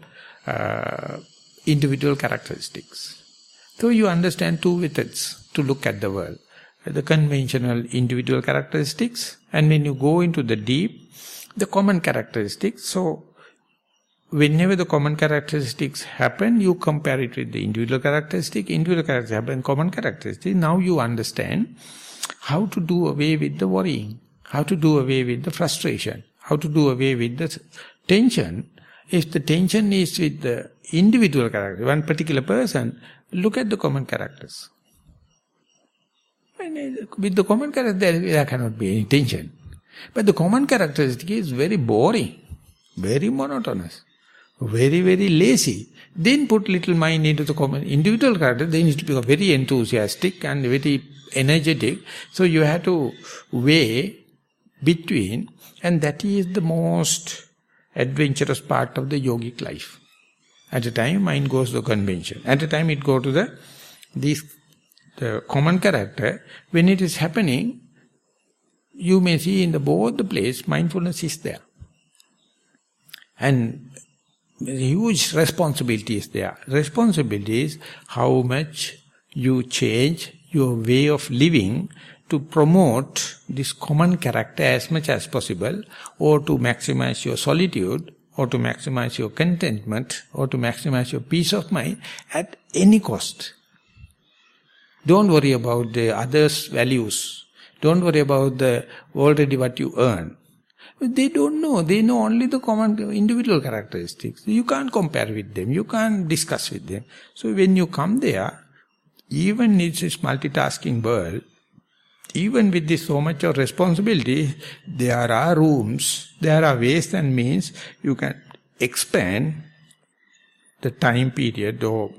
individual characteristics. So you understand two methods to look at the world. The conventional individual characteristics, and when you go into the deep, the common characteristics. So whenever the common characteristics happen, you compare it with the individual characteristic. Individual characteristics happen, common characteristics. Now you understand how to do away with the worrying, how to do away with the frustration, how to do away with the tension. If the tension is with the individual character, one particular person, look at the common characters. With the common character, there cannot be any tension. But the common characteristic is very boring, very monotonous, very, very lazy. Then put little mind into the common individual character, they need to become very enthusiastic and very energetic. So you have to weigh between, and that is the most adventurous part of the yogic life. At a time, mind goes to convention. At a time, it goes to the common character. When it is happening, you may see in both the place, mindfulness is there. And huge responsibility is there. Responsibility is how much you change your way of living to promote this common character as much as possible, or to maximize your solitude, or to maximize your contentment, or to maximize your peace of mind at any cost. Don't worry about the others' values. Don't worry about the already what you earn. They don't know. They know only the common individual characteristics. You can't compare with them. You can't discuss with them. So when you come there, even in this multitasking world, even with this so much of responsibility, there are rooms, there are ways and means you can expand the time period or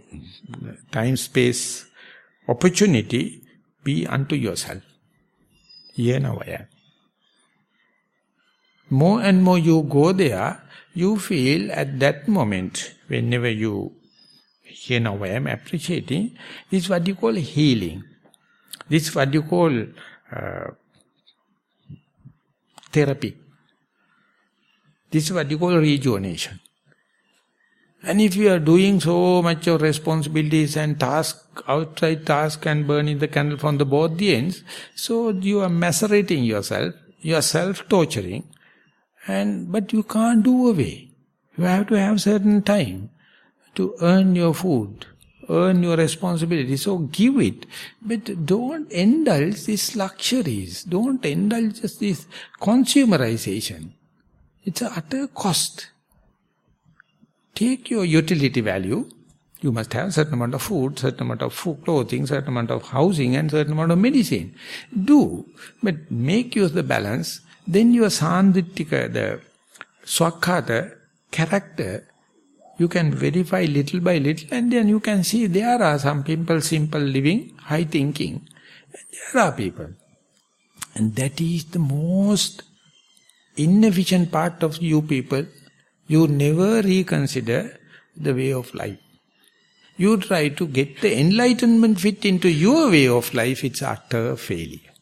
time-space opportunity, be unto yourself. Here now I am. More and more you go there, you feel at that moment, whenever you, here now I am appreciating, this is what you call healing. This is what you call therapy. This is what you call rejuvenation. And if you are doing so much of responsibilities and outside task and burning the candle from the both the ends, so you are macerating yourself, you are self-torturing, but you can't do away. You have to have certain time to earn your food, earn your responsibility. So give it, but don't indulge these luxuries. Don't indulge this consumerization. It's an utter cost. Take your utility value. You must have certain amount of food, certain amount of clothing, certain amount of housing and certain amount of medicine. Do, but make use the balance. Then your sandittika, the swakhata character, you can verify little by little, and then you can see there are some people simple living, high thinking. And there are people. And that is the most inefficient part of you people. You never reconsider the way of life. You try to get the enlightenment fit into your way of life, it's utter failure.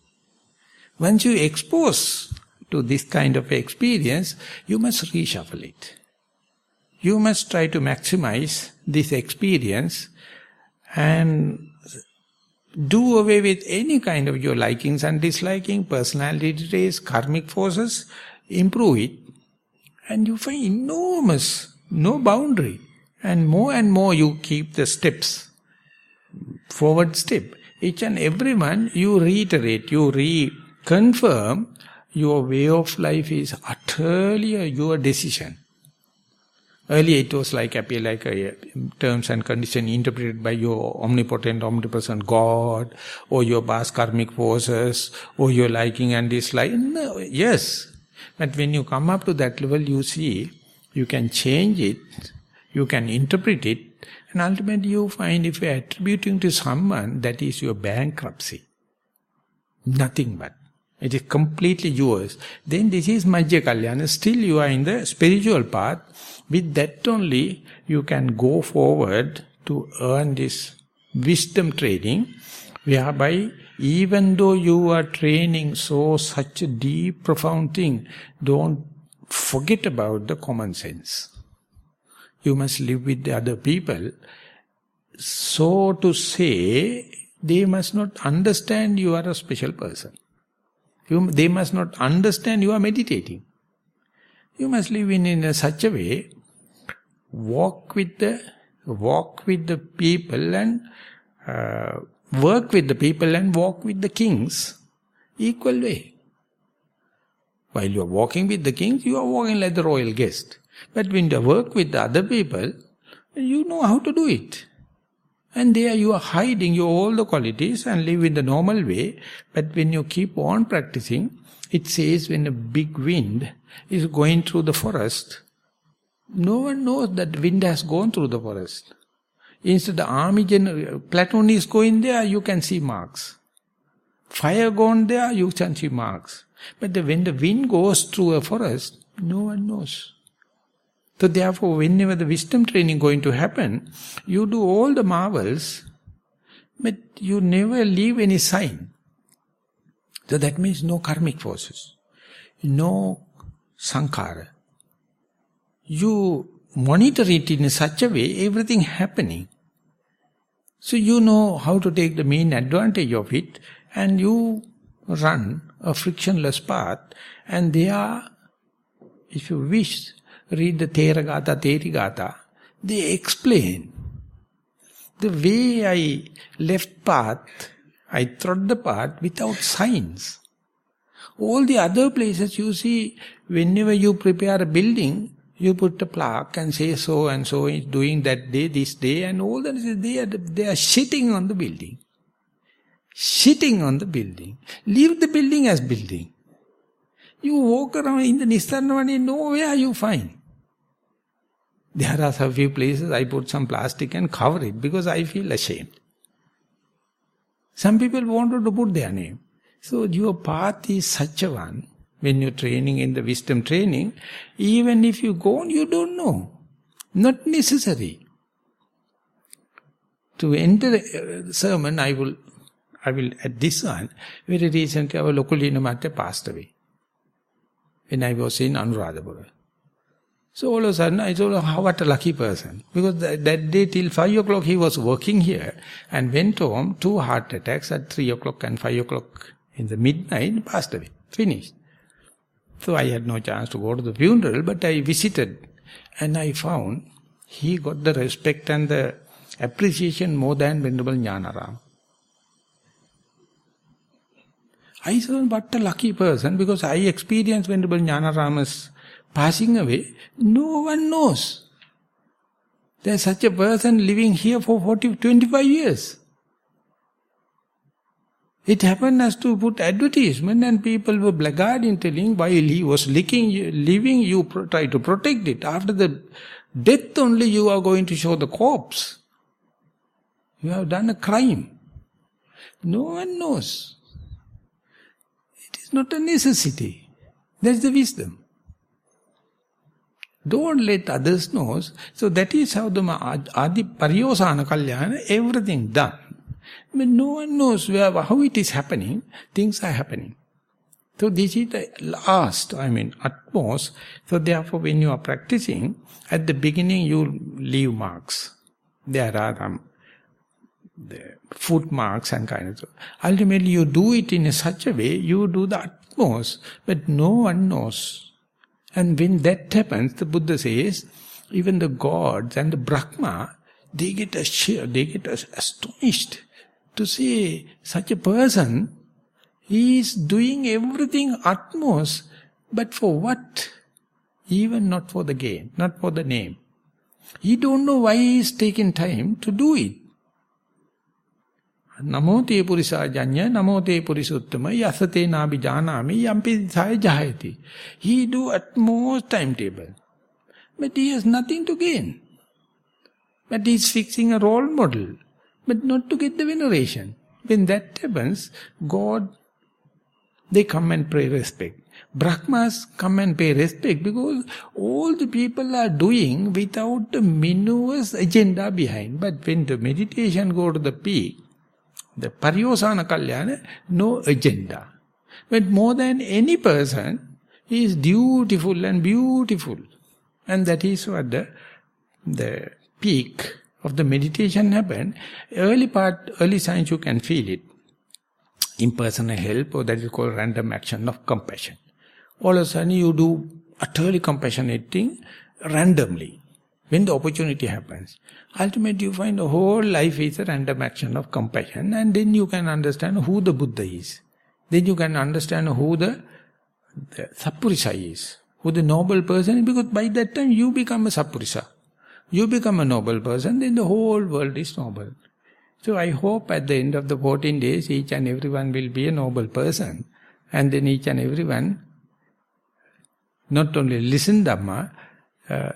Once you expose to this kind of experience, you must reshuffle it. You must try to maximize this experience and do away with any kind of your likings and disliking, personality traits, karmic forces, improve it, and you find enormous, no boundary. And more you keep the steps, forward step. Each and every one you reiterate, you reconfirm, your way of life is utterly your decision. Earlier it was like a terms and conditions interpreted by your omnipotent, omnipresent God, or your past karmic forces, or your liking and disliking. No, yes. But when you come up to that level, you see, you can change it, you can interpret it, and ultimately you find if you are attributing to someone, that is your bankruptcy. Nothing but. It is completely yours. Then this is Majja Kalyana. Still you are in the spiritual path. With that only you can go forward to earn this wisdom training, whereby even though you are training such a deep, profound thing, don't forget about the common sense. You must live with the other people. So to say, they must not understand you are a special person. They must not understand you are meditating. You must live in such a way, walk with the people and work with the people and walk with the kings equal way. While you are walking with the kings, you are walking like the royal guest. But when you work with the other people, you know how to do it. And there you are hiding your all the qualities and live in the normal way. But when you keep on practicing, it says when a big wind is going through the forest, no one knows that wind has gone through the forest. Instead the army platoon is going there, you can see marks. Fire gone there, you can see marks. But when the wind goes through a forest, no one knows. So therefore, whenever the wisdom training going to happen, you do all the marvels, but you never leave any sign. So that means no karmic forces, no sankhara. You monitor it in such a way, everything happening. So you know how to take the main advantage of it, and you run a frictionless path, and there, if you wish, read the Thero Gatha, Theri Gatha, they explain. The way I left path, I trod the path without signs. All the other places you see, whenever you prepare a building, you put a plaque and say so and so is doing that day, this day, and all that, they are shitting on the building. Shitting on the building. Leave the building as building. You walk around in the Nissarana, nowhere you find. There are a few places I put some plastic and cover it because I feel ashamed. Some people wanted to put their name. So your path is such a one. When you're training in the wisdom training, even if you go on, you don't know. Not necessary. To enter a sermon, I will at this one, very recently our local Inamate passed away. When I was in Anuradhapura. So all of a sudden I told him, what a lucky person. Because that day till 5 o'clock he was working here and went home, 2 heart attacks at 3 o'clock and 5 o'clock in the midnight, passed away, finished. So I had no chance to go to the funeral, but I visited and I found he got the respect and the appreciation more than Venerable Jnanaram. I said, what a lucky person, because I experienced Venerable Jnanarama's passing away. No one knows. There's such a person living here for 25 years. It happened as to put advertisement and people were blackguarding telling while he was living, you try to protect it. After the death only you are going to show the corpse. You have done a crime. No one knows. It is not a necessity. That's the wisdom. Don't let others know. So that is how the Adi Paryosana Kalyana, everything done. But no one knows how it is happening. Things are happening. So this is the last, utmost. So therefore when you are practicing, at the beginning you leave marks. There are footmarks and kind of so. Ultimately, you do it in such a way, you do the utmost, but no one knows. And when that happens, the Buddha says, even the gods and the Brahma, they get astonished to see such a person, he is doing everything utmost, but for what? Even not for the gain, not for the name. He don't know why he is taking time to do it. Namo te purisa janya, namo te purisuttama, yasate nabi janami, yampi saya jahayati. He do utmost timetable. But he has nothing to gain. But he is fixing a role model, but not to get the veneration. When that happens, God, they come and pay respect. Brahmas come and pay respect because all the people are doing without the minuous agenda behind. But when the meditation go to the peak, the Paryosana Kalyana, no agenda. But more than any person, he is dutiful and beautiful. And that is what the peak of the meditation happened. Early signs you can feel it. Impersonal help, or that is called random action of compassion. All of a sudden you do utterly compassionate thing randomly. When the opportunity happens, ultimately you find the whole life is a random action of compassion, and then you can understand who the Buddha is. Then you can understand who the Sappurisa is, who the noble person is, because by that time you become a Sappurisa. You become a noble person, then the whole world is noble. So I hope at the end of the 14 days, each and everyone will be a noble person. And then each and everyone not only listen Dhamma,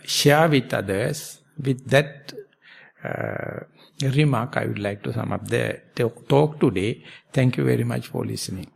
share with others. With that remark, I would like to sum up the talk today. Thank you very much for listening.